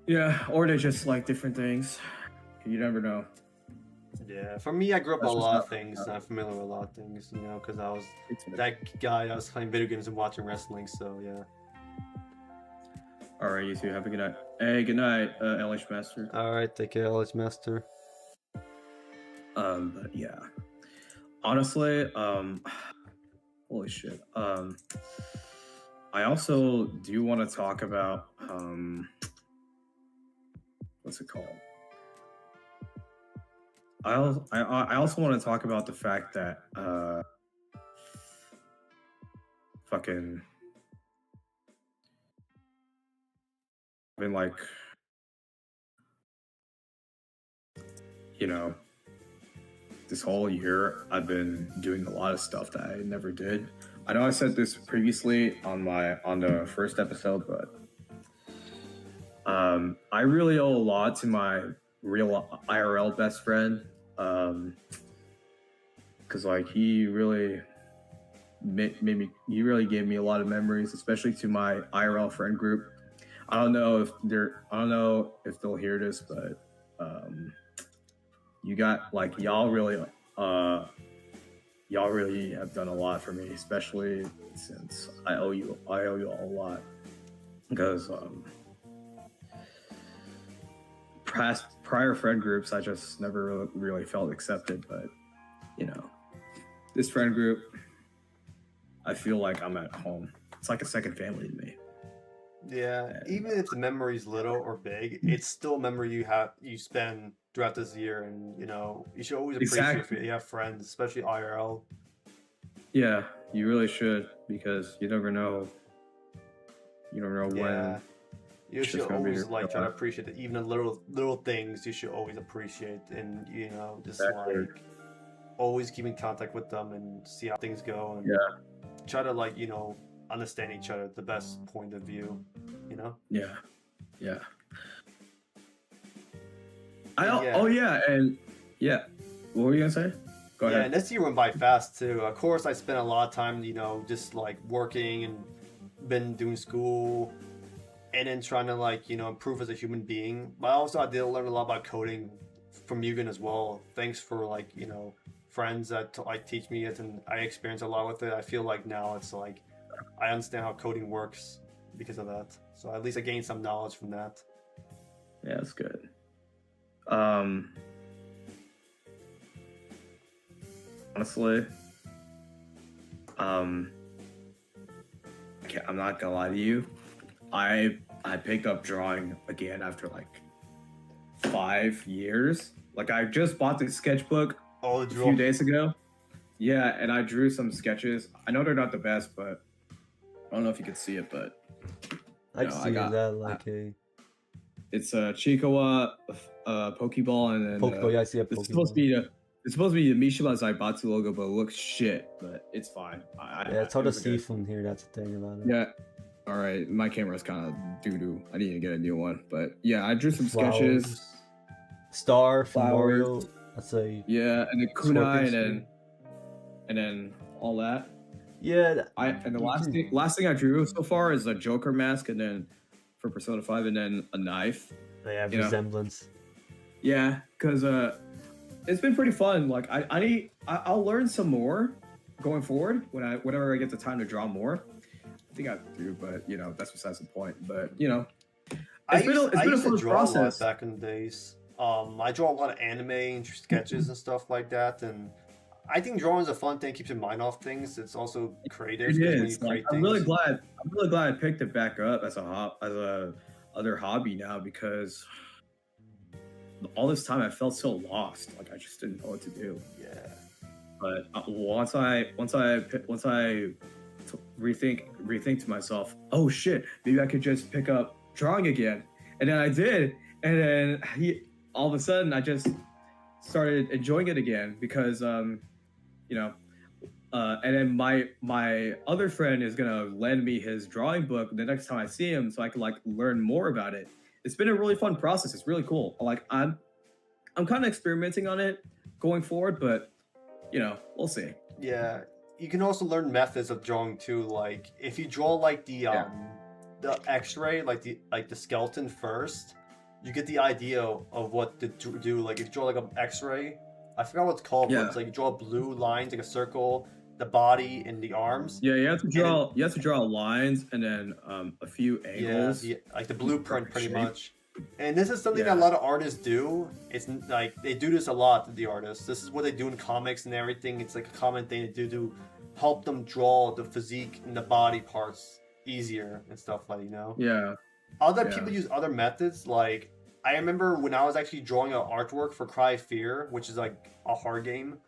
Yeah, or they just like different things. You never know. Yeah, for me, I grew up with a lot of things. I'm familiar with a lot of things, because I was that guy. I was playing video games and watching wrestling, so yeah. All right, you two have a good night. Hey, good night, LH Master. All right, take care, LH Master. But yeah, honestly, holy shit. I also do want to talk about what's it called? I also want to talk about the fact that fucking. Been like, this whole year I've been doing a lot of stuff that I never did. I know I said this previously on the first episode, but I really owe a lot to my real IRL best friend, because like he really gave me a lot of memories, especially to my IRL friend group. I don't know if they'll hear this, but you got like y'all really have done a lot for me, especially since I owe you all a lot, because prior friend groups I just never really felt accepted, but this friend group I feel like I'm at home. It's like a second family to me. Yeah, even if the memory's little or big, it's still a memory you spend throughout this year, and you should always appreciate if you have friends, especially IRL. Yeah, you really should, because you never know when You should always like try to appreciate it. Even the little things you should always appreciate, and you know, just like always keep in contact with them and see how things go, and try to like, you know, understand each other, the best point of view, you know. Yeah. Oh yeah, and yeah. What were you gonna say? Go ahead. Yeah, and this year went by fast too. Of course, I spent a lot of time, you know, just like working and been doing school, and then trying to like, you know, improve as a human being. But also, I did learn a lot about coding from Mugen as well. Thanks for like, you know, friends that like teach me it, and I experience a lot with it. I feel like now it's like I understand how coding works because of that. So at least I gained some knowledge from that. Yeah, that's good. Honestly, I'm not gonna lie to you. I picked up drawing again after like 5 years. Like I just bought the sketchbook a few days ago. Yeah, and I drew some sketches. I know they're not the best, but I don't know if you can see it, but I see that like it's a Chikawa, Pokeball, and then Pokeball. Yeah, I see a Pokeball. It's supposed to be the Mishima Zaibatsu logo, but it looks shit. But it's fine. Yeah, it's hard to see from here. That's the thing about it. Yeah. All right, my camera's kind of doo-doo. I need to get a new one. But yeah, I drew some sketches. Star from Mario. That's a and then kunai, and then all that. Yeah. And the last thing I drew so far is a Joker mask, and then for Persona 5, and then a knife. They have resemblance. Yeah, because it's been pretty fun. Like I'll learn some more going forward whenever I get the time to draw more. I think I do, but you know, that's besides the point. But you know, it's been a fun process back in the days. I draw a lot of anime sketches and stuff like that, and I think drawing is a fun thing. Keeps your mind off things. It's also creative. It is. I'm really glad I picked it back up as a other hobby now, because all this time I felt so lost. Like I just didn't know what to do. Yeah. But once I rethink to myself, oh shit, maybe I could just pick up drawing again, and then I did, and then all of a sudden I just started enjoying it again, because you know, and then my other friend is gonna lend me his drawing book the next time I see him, so I can like learn more about it. It's been a really fun process. It's really cool. Like I'm kind of experimenting on it going forward, but you know, we'll see. Yeah, you can also learn methods of drawing too. Like if you draw like the X-ray, like the skeleton first, you get the idea of what to do. Like if you draw like an X-ray, I forgot what it's called, but it's like you draw blue lines, like a circle, the body and the arms. Yeah, you have to draw lines and then a few angles. Yeah, like the blueprint pretty much. And this is something that a lot of artists do. It's like they do this a lot, the artists. This is what they do in comics and everything. It's like a common thing to do to help them draw the physique and the body parts easier and stuff like, you know? Yeah. Other people use other methods. Like I remember when I was actually drawing an artwork for Cry of Fear, which is like a horror game.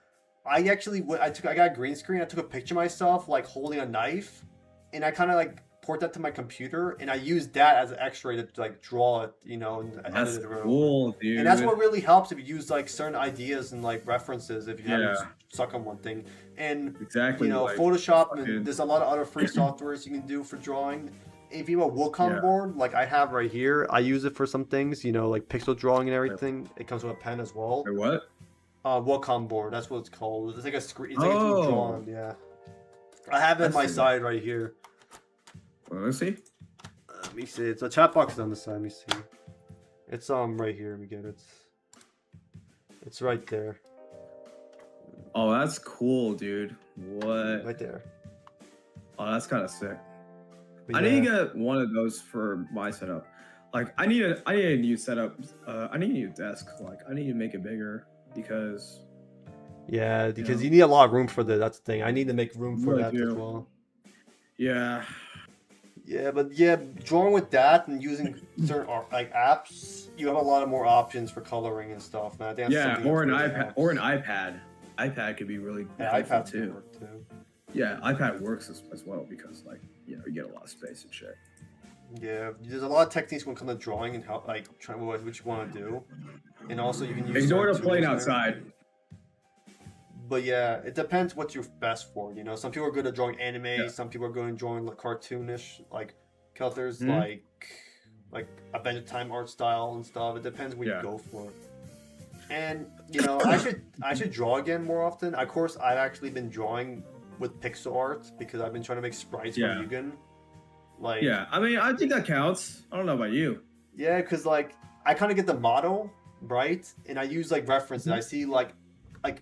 I got a green screen. I took a picture of myself like holding a knife, and I kind of like port that to my computer, and I used that as an X-ray to like draw it, you know. And that's cool, dude. And that's what really helps if you use like certain ideas and like references if you haven't stuck on one thing. And exactly, you know, like, Photoshop, and there's a lot of other free softwares you can do for drawing. If you have a Wacom board, like I have right here, I use it for some things, you know, like pixel drawing and everything. It comes with a pen as well. Wait, what? Wacom board, that's what it's called. It's like a screen. It's like a drawing, yeah. I have it on my side right here. Let me see. Let me see. It's a chat box on the side. Let me see. It's right here. We get it. It's right there. Oh, that's cool, dude. What? Right there. Oh, that's kind of sick. I need to get one of those for my setup. Like, I need a new setup. I need a new desk. Like, I need to make it bigger because. Yeah, because you need a lot of room for that's the thing. I need to make room for that as well. Yeah. Yeah, but drawing with that and using certain like apps, you have a lot of more options for coloring and stuff. And I think or an iPad. iPad could be really helpful too. Yeah, iPad works as well because like, you know, you get a lot of space and shit. Yeah, there's a lot of techniques when it comes to drawing and how like trying what you want to do, and also you can use. Ignore the plane outside. But yeah, it depends what you're best for. You know, some people are good at drawing anime. Some people are good at drawing like cartoonish, like colors, like Adventure Time art style and stuff. It depends what you go for. And you know, I should draw again more often. Of course, I've actually been drawing with pixel art because I've been trying to make sprites for Yugen. Like, I mean, I think that counts. I don't know about you. Yeah, because like I kind of get the model right, and I use like references. I see like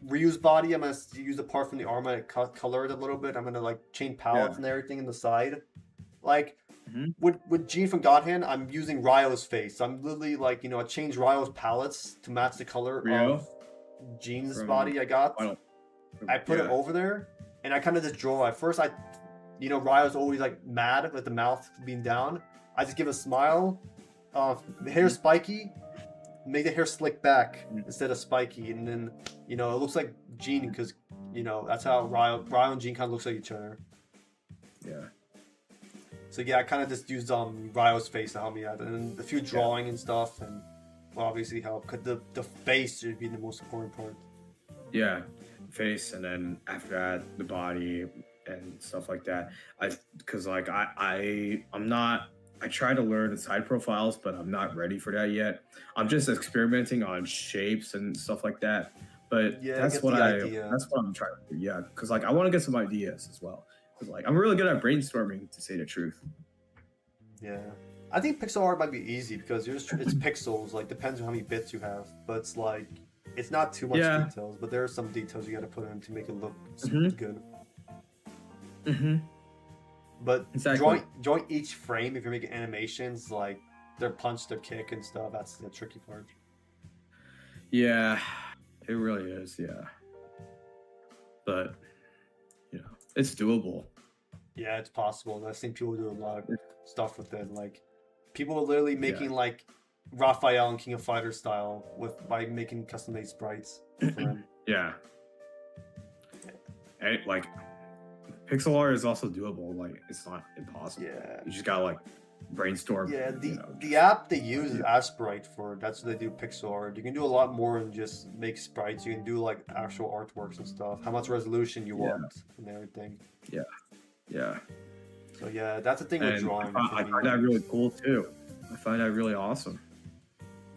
Ryu's body. I'm gonna use a part from the armor, and color it a little bit. I'm gonna like change palettes and everything in the side. Like with Jean from God Hand, I'm using Ryo's face. I'm literally like, you know, I changed Ryo's palettes to match the color of Jean's body. I got. I put it over there, and I kind of just draw. At first, you know, Ryo's always like mad with the mouth being down. I just give a smile. The hair's spiky. Make the hair slick back instead of spiky, and then you know it looks like Jean because you know that's how Ryo and Jean kind of looks like each other. Yeah. So yeah, I kind of just used Ryo's face to help me out, and a few drawing and stuff, and will obviously help. Cause the face should be the most important part. Yeah, face, and then after that the body and stuff like that. Because like I'm not. I try to learn the side profiles, but I'm not ready for that yet. I'm just experimenting on shapes and stuff like that. But that's what I'm trying to do. Yeah, because like I want to get some ideas as well. Because like I'm really good at brainstorming, to say the truth. Yeah, I think pixel art might be easy because it's pixels. Like depends on how many bits you have, but it's like it's not too much details. But there are some details you got to put in to make it look good. But drawing each frame, if you're making animations, like their punch, their kick, and stuff, that's the tricky part. Yeah, it really is. Yeah, but you know, it's doable. Yeah, it's possible. I've seen people do a lot of stuff with it. Like people are literally making like Raphael and King of Fighters style by making custom-made sprites for them. Yeah, and like. Pixel art is also doable. Like it's not impossible. Yeah, you just gotta like brainstorm. Yeah, the app they use is Asprite for that's what they do pixel art. You can do a lot more than just make sprites. You can do like actual artworks and stuff. How much resolution you want and everything. Yeah, yeah. So yeah, that's the thing with drawing. I find that really cool too. I find that really awesome.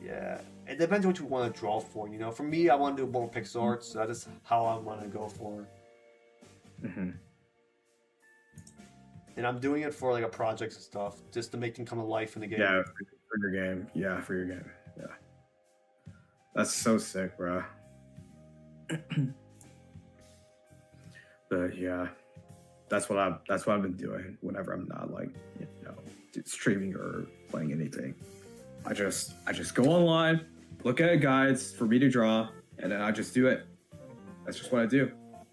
Yeah, it depends what you want to draw for. You know, for me, I want to do more pixel art. So that is how I want to go for. And I'm doing it for like a project and stuff, just to make them come to life in the game. Yeah, for your game. Yeah, for your game. Yeah. That's so sick, bro. But yeah, that's what I've been doing whenever I'm not like, you know, streaming or playing anything. I just go online, look at guides for me to draw, and then I just do it. That's just what I do.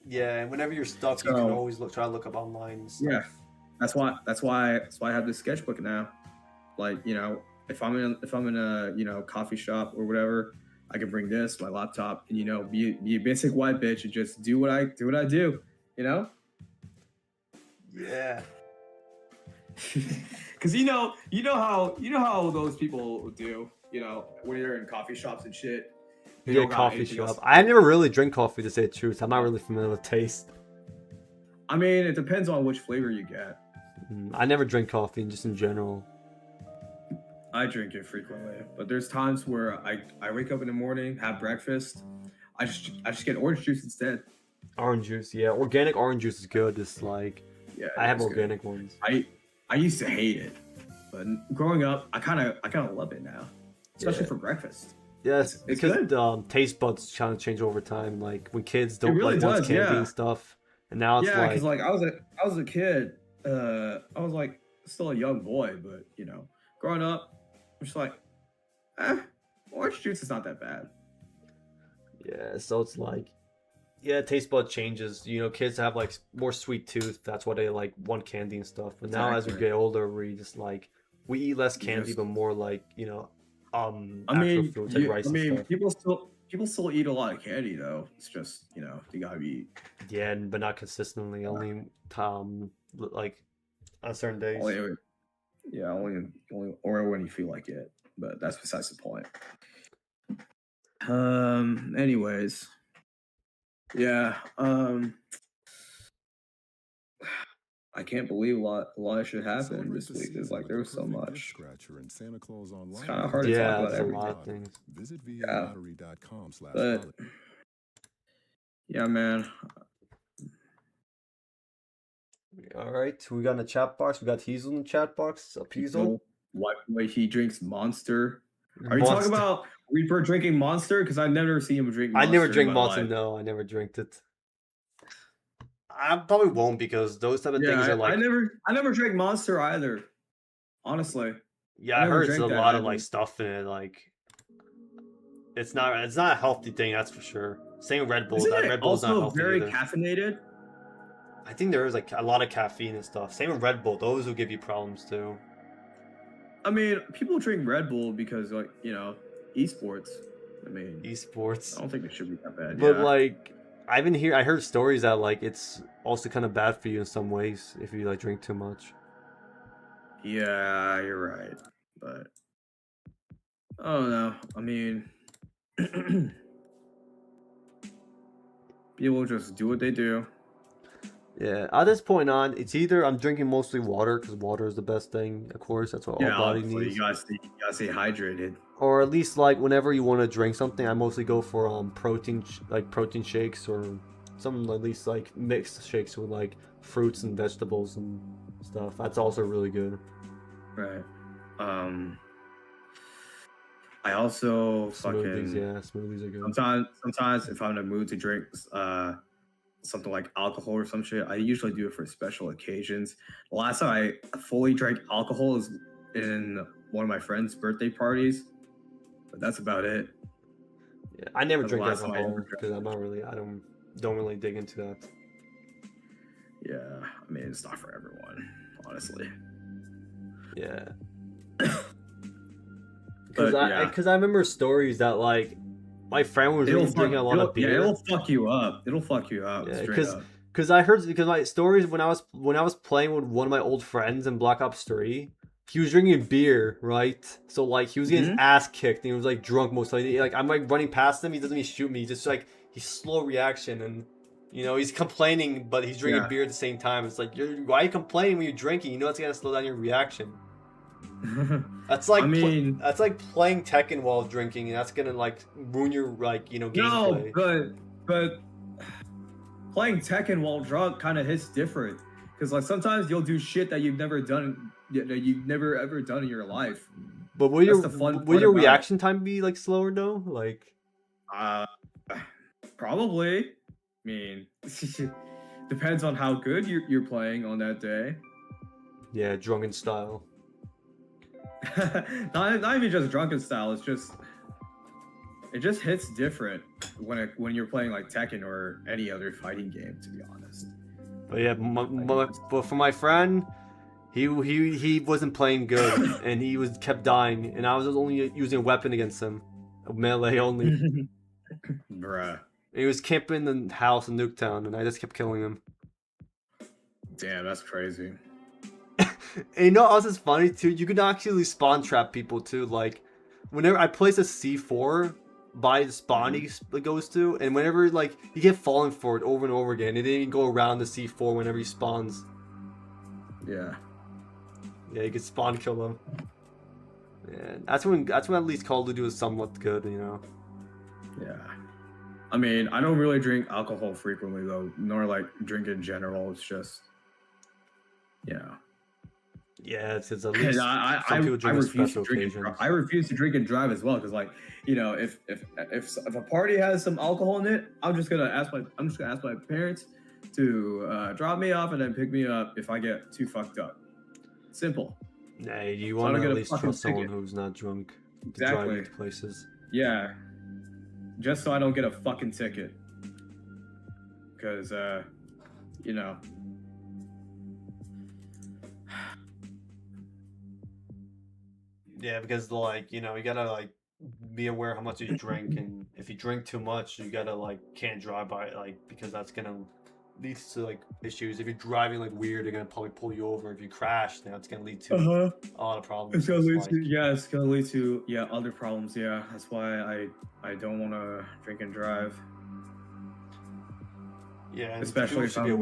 Yeah, and whenever you're stuck, you can always try to look up online and stuff. Yeah. That's why I have this sketchbook now. Like, you know, if I'm in a you know coffee shop or whatever, I can bring this, my laptop, and you know, be a basic white bitch and just do what I do, you know? Yeah. Cause you know how those people do, you know, when you're in coffee shops and shit. Yeah, coffee shop. I never really drink coffee, to say the truth. I'm not really familiar with taste. I mean, it depends on which flavor you get. I never drink coffee, just in general. I drink it frequently, but there's times where I wake up in the morning, have breakfast, I just get orange juice instead. Orange juice, yeah, organic orange juice is good. It's like I have organic ones. I used to hate it, but growing up, I kind of love it now, especially for breakfast. Yes, it's because taste buds kind of change over time. Like when kids don't like want candy and stuff, and now it's because like I was a kid. I was like still a young boy, but you know, growing up, I'm just like, orange juice is not that bad. Yeah, so it's like, taste bud changes. You know, kids have like more sweet tooth. That's why they like want candy and stuff. But now as we get older, we just like we eat less candy, but more like, you know, fruits like rice. and stuff. People still eat a lot of candy though. It's just, you know, you gotta eat. Yeah, but not consistently. Only like on certain days. Yeah, only or when you feel like it. But that's besides the point. Anyways. Yeah. I can't believe a lot of shit happened this week. It's like there was so much. It's kind of hard to talk about there's a lot everything. of things. Yeah. But yeah, man. All right, we got in the chat box. We got Hazel in the chat box. Up Hazel. Why he drinks Monster? Are you talking about Reaper drinking Monster? Because I've never seen him drink Monster. I never drink Monster. No, I never drank it. I probably won't because those type of things are like. I never drank Monster either. Honestly. Yeah, I heard there's a lot of like stuff in it. Like, it's not a healthy thing, that's for sure. Same with Red Bull. Isn't Red Bull's also not healthy very either. Caffeinated. I think there is like a lot of caffeine and stuff. Same with Red Bull. Those will give you problems too. I mean, people drink Red Bull because, like, you know, esports. I mean, esports. I don't think it should be that bad. But like, I heard stories that like it's also kind of bad for you in some ways if you like drink too much. Yeah, you're right. But I don't know. I mean, people just do what they do. Yeah, at this point on, it's either I'm drinking mostly water because water is the best thing. Of course, that's what our body needs. You gotta stay hydrated. Or at least like whenever you want to drink something, I mostly go for protein shakes or some at least like mixed shakes with like fruits and vegetables and stuff. That's also really good. Right. I also smoothies. Yeah, smoothies are good. Sometimes if I'm in a mood to drink something like alcohol or some shit, I usually do it for special occasions. The last time I fully drank alcohol is in one of my friend's birthday parties, but that's about it. Yeah, I never drink alcohol because I'm not really. I don't really dig into that. Yeah, I mean it's not for everyone, honestly. Yeah. Because I remember stories that like my friend was drinking a lot of beer. Yeah, it'll fuck you up. Yeah, because I heard my stories when I was playing with one of my old friends in Black Ops 3. He was drinking beer, right? So like he was getting his ass kicked and he was like drunk most likely. Like I'm like running past him, he doesn't even shoot me. He's just like he's slow reaction and you know he's complaining, but he's drinking beer at the same time. It's like why are you complaining when you're drinking? You know it's gonna slow down your reaction. That's like that's like playing Tekken while drinking, and that's gonna like ruin your gameplay. No, but playing Tekken while drunk kind of hits different because like sometimes you'll do shit that you've never ever done in your life. But will your reaction time be like slower though? Like, probably. I mean, depends on how good you're playing on that day. Yeah, drunken style. not even just drunken style. It just hits different when you're playing like Tekken or any other fighting game. To be honest. But yeah, but for my friend, he wasn't playing good and he kept dying, and I was only using a weapon against him, a melee only. Bruh. And he was camping in the house in Nuketown, and I just kept killing him. Damn, that's crazy. And you know what else is funny too? You can actually spawn trap people too. Like, whenever I place a C4 by the spawn he goes to, and whenever like you get falling for it over and over again, it didn't even go around the C4 whenever he spawns. Yeah. Yeah, you can spawn kill them. Yeah, that's when at least Call of Duty was somewhat good, you know. Yeah. I mean, I don't really drink alcohol frequently though, nor like drink in general. It's just, Yeah, it's at least some people drink on special occasions. I refuse to drink and drive as well because, like, you know, if a party has some alcohol in it, I'm just gonna ask my parents to drop me off and then pick me up if I get too fucked up. Simple. Nah, you want to at least trust someone who's not drunk to drive you to places. Yeah, just so I don't get a fucking ticket. Because, you know. Yeah, because like, you know, you gotta like be aware how much you drink, and if you drink too much, you gotta like can't drive by it, like because that's gonna leads to like issues. If you're driving like weird, they're gonna probably pull you over. If you crash, then it's gonna lead to a lot of problems. It's gonna lead to it's gonna lead to other problems. Yeah, that's why I don't want to drink and drive. Yeah, especially if I'm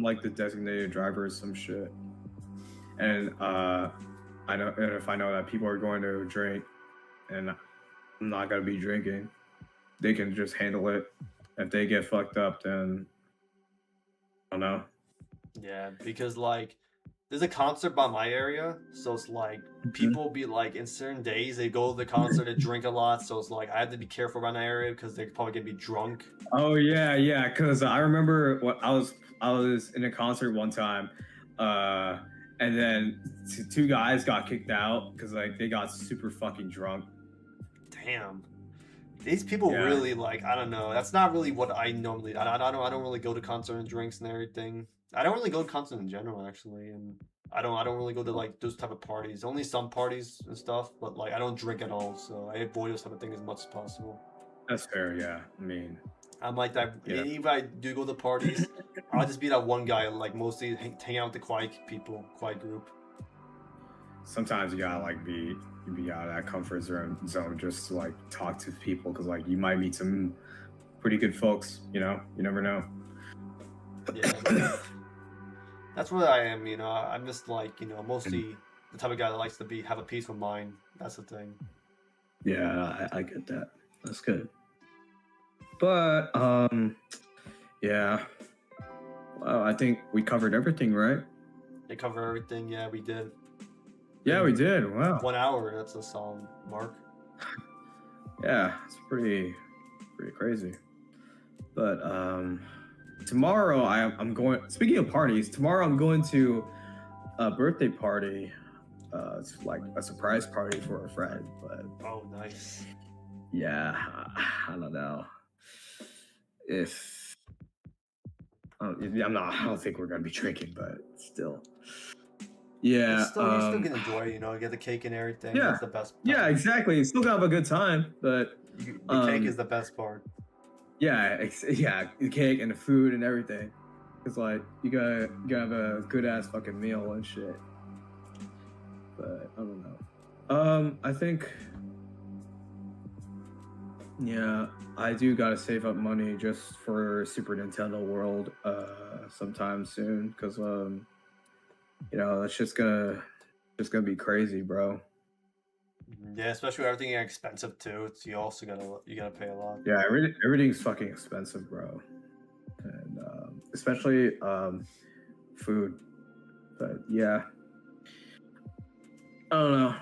like the designated driver or some shit. And if I know that people are going to drink, and I'm not gonna be drinking, they can just handle it. If they get fucked up, then I don't know. Yeah, because like there's a concert by my area, so it's like people be like in certain days they go to the concert and drink a lot, so it's like I have to be careful around that area because they're probably gonna be drunk. Oh yeah, because I remember I was in a concert one time, and then two guys got kicked out because like they got super fucking drunk. Damn. These people really like, I don't know. That's not really what I normally. I don't really go to concert and drinks and everything. I don't really go to concerts in general, actually, and I don't really go to like those type of parties. Only some parties and stuff, but like I don't drink at all, so I avoid those type of things as much as possible. That's fair, yeah. I mean, I'm like that. Yeah. Even if I do go to parties, I'll just be that one guy, like mostly hang out with the quiet group. Sometimes you gotta like be out of that comfort zone just to like talk to people, because like you might meet some pretty good folks. You know, you never know. Yeah. That's what I am, I'm just like, mostly the type of guy that likes to have a peaceful mind. That's the thing. Yeah, I get that. That's good. But yeah. Well, I think we covered everything, right? They cover everything. Yeah, we did. Yeah, we did. Wow. 1 hour. That's a solid mark. Yeah, it's pretty crazy. But tomorrow I'm going. Speaking of parties, tomorrow I'm going to a birthday party. It's like a surprise party for a friend. But oh, nice. Yeah, I don't know if I don't think we're gonna be drinking, but still. Yeah, you're still gonna enjoy, get the cake and everything. Yeah, that's the best part. Yeah, exactly. You still gotta have a good time, but the cake is the best part. Yeah, the cake and the food and everything. It's like you gotta have a good ass fucking meal and shit. But I don't know. I think. Yeah, I do gotta save up money just for Super Nintendo World sometime soon, because that's just gonna be crazy, bro. Yeah, especially with everything expensive too. You also gotta pay a lot. Yeah, everything's fucking expensive, bro, and especially food. But yeah, I don't know.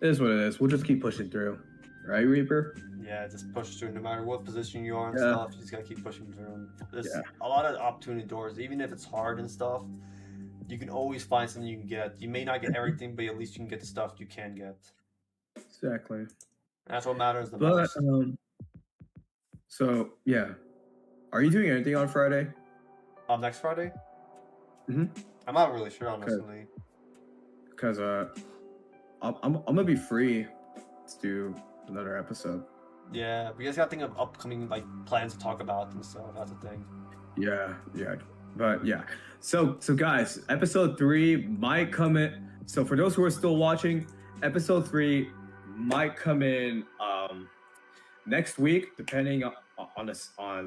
It is what it is. We'll just keep pushing through, right, Reaper? Yeah, just push through. No matter what position you are and stuff, you just gotta keep pushing through. There's a lot of opportunity doors, even if it's hard and stuff. You can always find something you can get. You may not get everything, but at least you can get the stuff you can get. Exactly. That's what matters the most. So yeah, are you doing anything on Friday? Next Friday? Mm-hmm. I'm not really sure, honestly. Because I'm gonna be free to do another episode. Yeah, we just gotta think of upcoming like plans to talk about and stuff. That's the thing. Yeah. But yeah, so guys, episode 3 might come in. So for those who are still watching, episode 3 might come in next week, depending on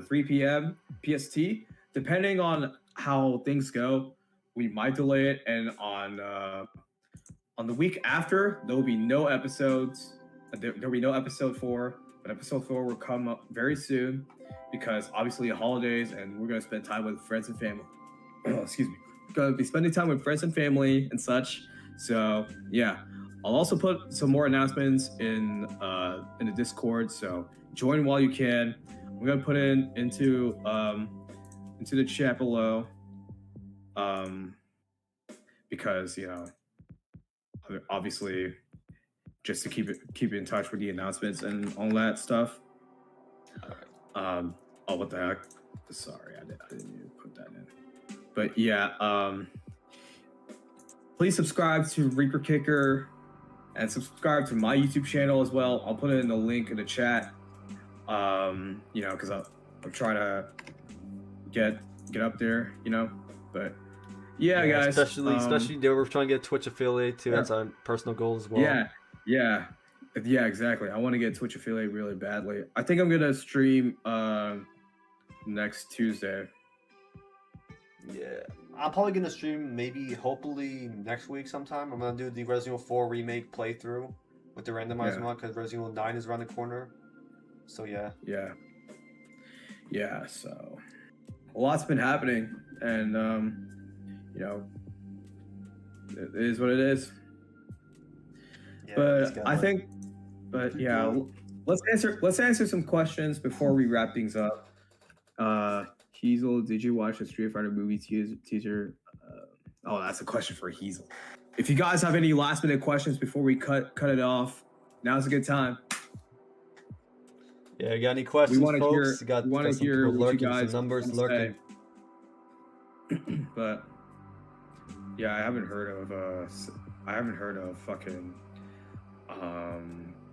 3 p.m. PST. Depending on how things go, we might delay it, and on the week after there will be no episodes. There will be no episode 4, but episode 4 will come up very soon, because obviously holidays, and we're gonna spend time with friends and family. Excuse me. Gonna be spending time with friends and family and such. So yeah, I'll also put some more announcements in the Discord. So join while you can. We're gonna put into the chat below, because obviously, just to keep in touch with the announcements and all that stuff. Oh, what the heck? Sorry, I didn't even put that in. But yeah, please subscribe to Reaper Kicker and subscribe to my YouTube channel as well. I'll put it in the link in the chat. Because I'm trying to get up there, you know. But yeah, guys. Especially they were trying to get Twitch affiliate too. That's a personal goal as well. Yeah, exactly. I want to get Twitch affiliate really badly. I think I'm gonna stream next Tuesday. Yeah, I'm probably gonna stream hopefully next week sometime. I'm gonna do the Resident Evil 4 remake playthrough with the randomized mod because Resident Evil 9 is around the corner. So yeah. So a lot's been happening, and you know, it is what it is. Yeah, but let's answer some questions before we wrap things up. Hazel, did you watch the Street Fighter movie teaser? That's a question for Hazel. If you guys have any last minute questions before we cut it off, now's a good time. Yeah, you got any questions, folks? We want to hear what you guys some numbers lurking. But yeah, I haven't heard of fucking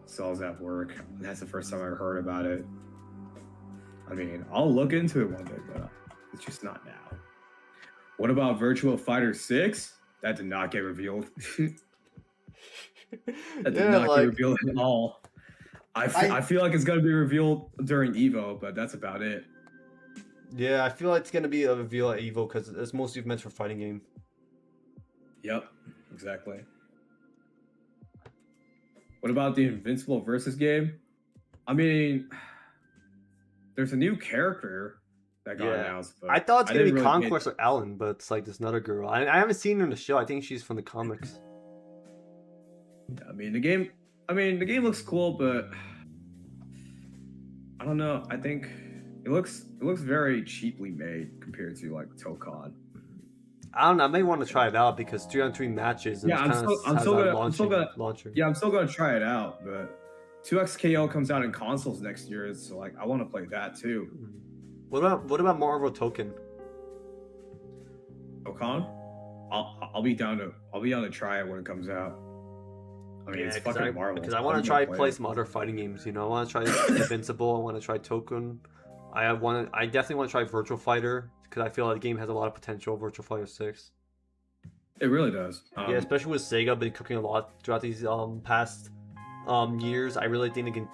cells at work. That's the first time I heard about it. I mean, I'll look into it one day, but it's just not now. What about Virtual Fighter 6? That did not get revealed. That did not get revealed at all. I feel like it's gonna be revealed during Evo, but that's about it. Yeah, I feel like it's gonna be a reveal at Evo because it's mostly meant for fighting game. Yep, exactly. What about the Invincible versus game? I mean, there's a new character that got announced. But I thought it's gonna be Conquest or Ellen, but it's like this another girl. I haven't seen her in the show. I think she's from the comics. I mean, the game looks cool, but I don't know. I think it looks very cheaply made compared to like Tokon. I don't know. I may want to try it out because 3-on-3 matches. And I'm still gonna try it out. But 2XKO comes out in consoles next year, so like I want to play that too. What about Marvel Token? Tokon? I'll be down to try it when it comes out. I mean, it's fucking Marvel. Because I want to play some other fighting games. You know, I want to try Invincible. I want to try Token. I definitely want to try Virtual Fighter because I feel like the game has a lot of potential. Virtual Fighter 6. It really does. Yeah, especially with Sega been cooking a lot throughout these past years. I really think they can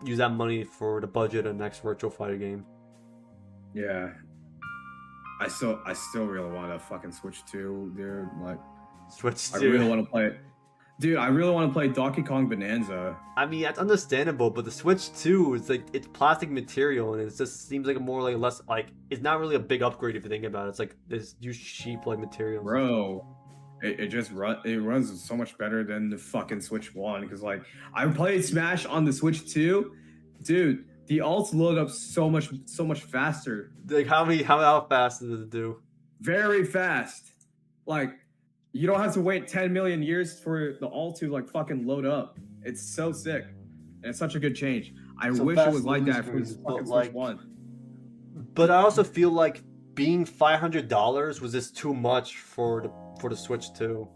use that money for the budget of the next Virtual Fighter game. Yeah, I still really want to fucking Switch 2, dude. Like, Switch 2. I really want to play it. Dude, I really want to play Donkey Kong Bonanza. I mean, that's understandable, but the Switch 2 is like, it's plastic material, and it just seems like it's not really a big upgrade if you think about it. It's like this cheap like material. Bro, it runs so much better than the fucking Switch 1 because like I played Smash on the Switch 2, dude. The alts load up so much faster. Like how fast does it do? Very fast. Like you don't have to wait 10 million years for the alt to like fucking load up. It's so sick. And it's such a good change. I wish it was like that for the fucking Switch 1. But I also feel like being $500 was just too much for the Switch 2.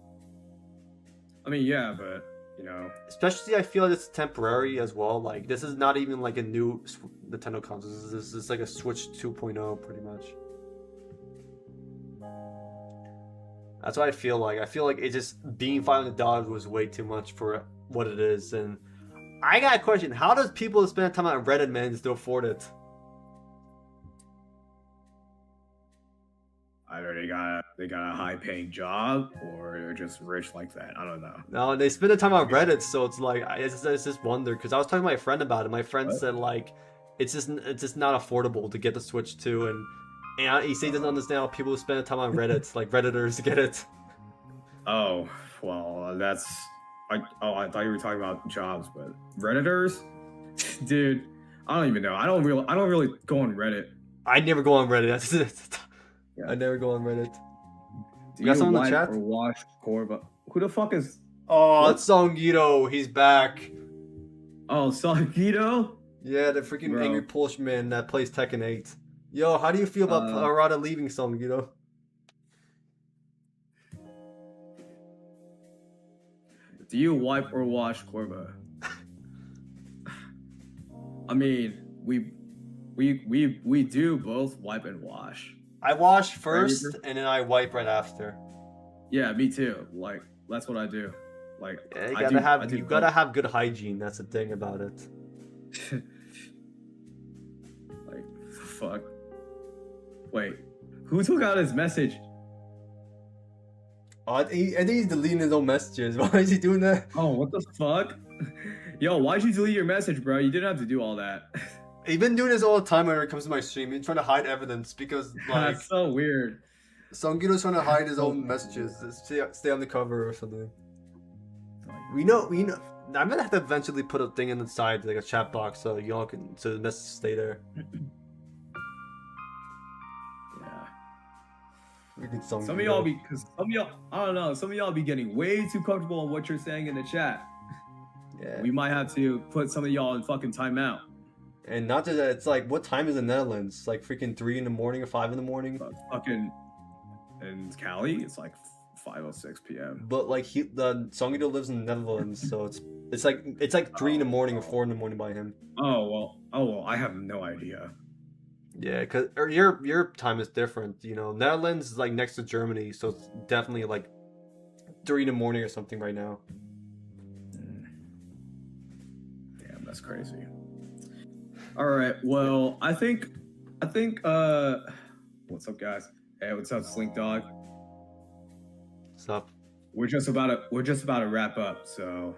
I mean, yeah, but you know, especially I feel like it's temporary as well. Like this is not even like a new Nintendo console. This is like a Switch 2.0 pretty much. That's what I feel like. I feel like it just being $500 was way too much for what it is. And I got a question: how does people spend time on Reddit, man, still afford it? Either they got a high paying job or they're just rich like that. I don't know. No, they spend the time on Reddit, so it's like it's just wonder because I was talking to my friend about it. My friend said like it's just not affordable to get the Switch 2, and he said he doesn't understand how people spend time on Reddit, like Redditors get it. Oh well, I thought you were talking about jobs, but Redditors, dude, I don't even know. I don't really go on Reddit. I never go on Reddit. That's it. I never go on Reddit. Do you got someone in the chat? Or watch Corva? Who the fuck is? Oh, it's Songito. He's back. Oh, Songito? Yeah, the freaking angry Polish man that plays Tekken 8. Yo, how do you feel about Harada leaving Songito? Do you wipe or wash Corva? I mean, we do both wipe and wash. I wash first and then I wipe right after. Yeah, me too. Like that's what I do. Like yeah, you gotta have good hygiene. That's the thing about it. Like fuck. Wait, who took out his message? I think he's deleting his own messages. Why is he doing that? Oh, what the fuck? Yo, why'd you delete your message, bro? You didn't have to do all that. He's been doing this all the time when it comes to my stream. He's trying to hide evidence because, like... That's so weird. Songido's trying to hide his own messages. Stay on the cover or something. We know. I'm gonna have to eventually put a thing in the side, like a chat box, so y'all can... So the messages stay there. Some of y'all I don't know, some of y'all be getting way too comfortable on what you're saying in the chat. Yeah. We might have to put some of y'all in fucking timeout. And not just that, it's like, what time is the Netherlands? Like freaking 3 in the morning or 5 in the morning? Fucking in Cali, it's like 5:06 p.m. But like the Songido lives in the Netherlands, so it's like 3 in the morning or 4 in the morning by him. Oh well, I have no idea. Yeah, cause your time is different, you know. Netherlands is like next to Germany, so it's definitely like 3 in the morning or something right now. Damn, that's crazy. All right, well, I think what's up, guys? Hey, what's up, Slink Dog? What's up? We're just about to wrap up, so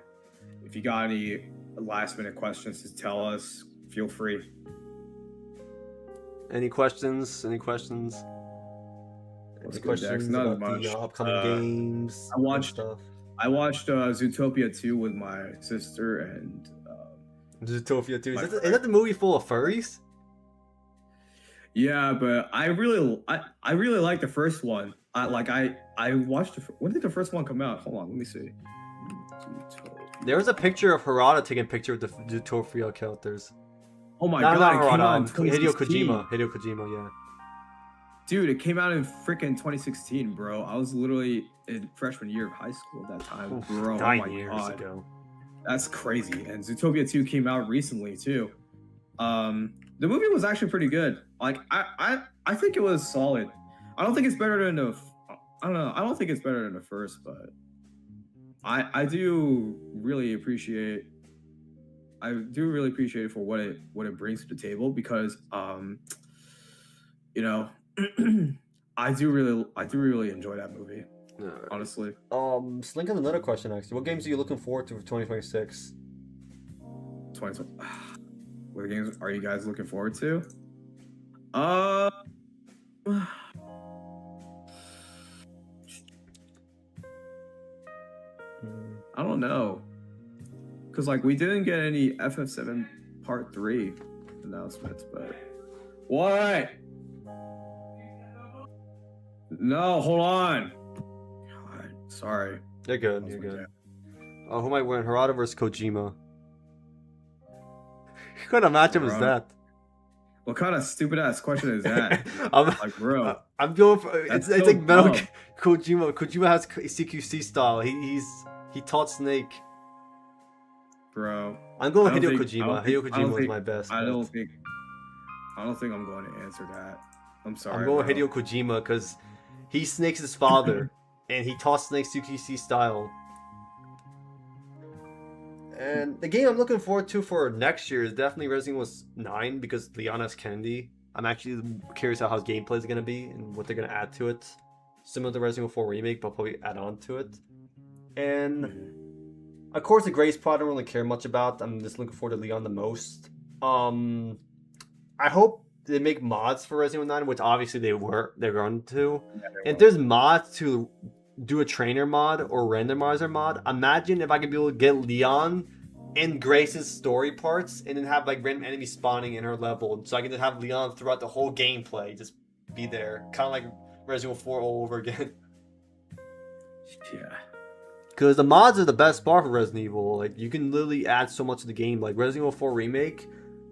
if you got any last minute questions to tell us, feel free. Any questions? Any questions about the upcoming games? I watched Zootopia 2 with my sister and Zootopia 2. Is that the movie full of furries? Yeah, but I really like the first one. I watched when did the first one come out? Hold on, let me see. There was a picture of Harada taking a picture of the Zootopia characters. Oh my god, Hideo Kojima, yeah. Dude, it came out in freaking 2016, bro. I was literally in freshman year of high school at that time, bro. 9 years ago. That's crazy. And Zootopia 2 came out recently too. The movie was actually pretty good. Like I think it was solid. I don't think it's better than I don't think it's better than the first, but I do really appreciate it for what it brings to the table, because you know, I do really enjoy that movie. Honestly. Slink has another question actually. What games are you looking forward to for 2026? What games are you guys looking forward to? I don't know. Because, like, we didn't get any FF7 Part 3 announcements, but... What? No, hold on. God, sorry. You're good, you're good. Who might win? Harada versus Kojima. What kind of matchup is that? What kind of stupid-ass question is that? Like, bro. I'm going for... It's like Metal Kojima. Kojima has CQC style. He taught Snake. Bro, I'm going with Hideo Kojima. Hideo Kojima was my best. I don't think I'm going to answer that. I'm sorry. I'm going with Hideo Kojima because he's Snake's father, and he taught Snake CQC style. And the game I'm looking forward to for next year is definitely Resident Evil 9 because Leon S. Kennedy. I'm actually curious how his gameplay is going to be and what they're going to add to it. Similar to Resident Evil 4 Remake, but probably add on to it. And of course, the Grace Pod I don't really care much about. I'm just looking forward to Leon the most. I hope they make mods for Resident Evil 9, which obviously they're going to. Yeah, if there's mods to do a trainer mod or randomizer mod, imagine if I could be able to get Leon in Grace's story parts and then have like random enemies spawning in her level, so I can just have Leon throughout the whole gameplay, just be there, kind of like Resident Evil 4 all over again. Yeah. Because the mods are the best part for Resident Evil. Like, you can literally add so much to the game. Like, Resident Evil 4 Remake,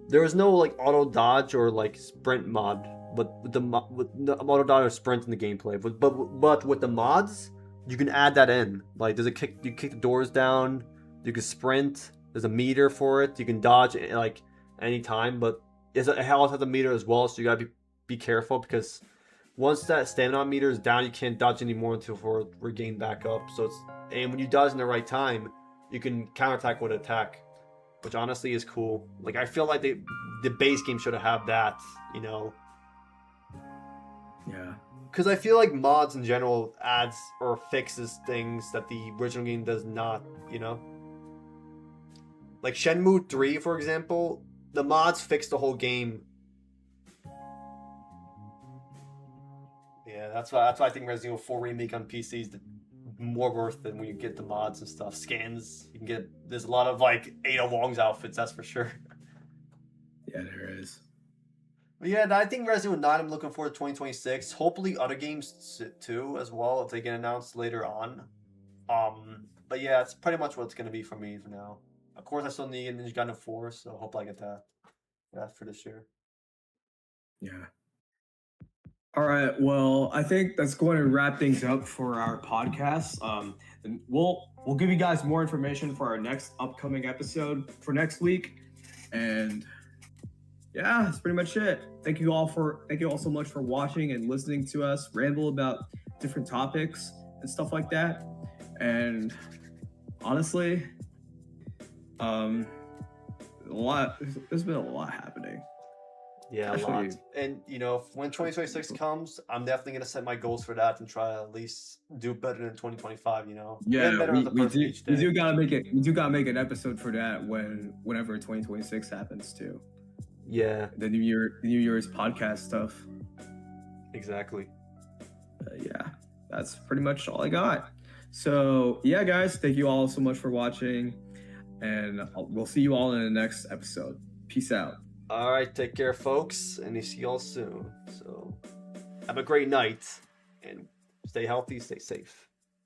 there was no, like, auto dodge or, like, sprint mod. But with the auto dodge or sprint in the gameplay. But with the mods, you can add that in. Like, you kick the doors down. You can sprint. There's a meter for it. You can dodge, like, anytime. But it also has a meter as well, so you gotta be careful because once that stamina meter is down, you can't dodge anymore until regain back up. And when you dodge in the right time, you can counterattack with attack, which honestly is cool. Like I feel like the base game should have that, you know. Yeah. Because I feel like mods in general adds or fixes things that the original game does not, you know. Like Shenmue 3, for example, the mods fixed the whole game. Yeah, that's why I think Resident Evil 4 Remake on PC is more worth than when you get the mods and stuff. Skins, you can get. There's a lot of like Ada Wong's outfits, that's for sure. Yeah, there is. But yeah, I think Resident Evil 9, I'm looking forward to 2026. Hopefully other games too as well if they get announced later on. But yeah, it's pretty much what it's gonna be for me for now. Of course, I still need Ninja Gaiden 4, so hope I get that. Yeah, for this year. Yeah. All right. Well, I think that's going to wrap things up for our podcast. And we'll give you guys more information for our next upcoming episode for next week. And yeah, that's pretty much it. Thank you all so much for watching and listening to us ramble about different topics and stuff like that. And honestly, there's been a lot happening. Yeah, a lot. And you know, when 2026 comes, I'm definitely gonna set my goals for that and try to at least do better than 2025. You know, yeah, we do gotta make it. We do gotta make an episode for that whenever 2026 happens too. Yeah, the New Year's podcast stuff. Exactly. Yeah, that's pretty much all I got. So yeah, guys, thank you all so much for watching, and we'll see you all in the next episode. Peace out. All right, take care, folks, and see y'all soon. So have a great night, and stay healthy, stay safe.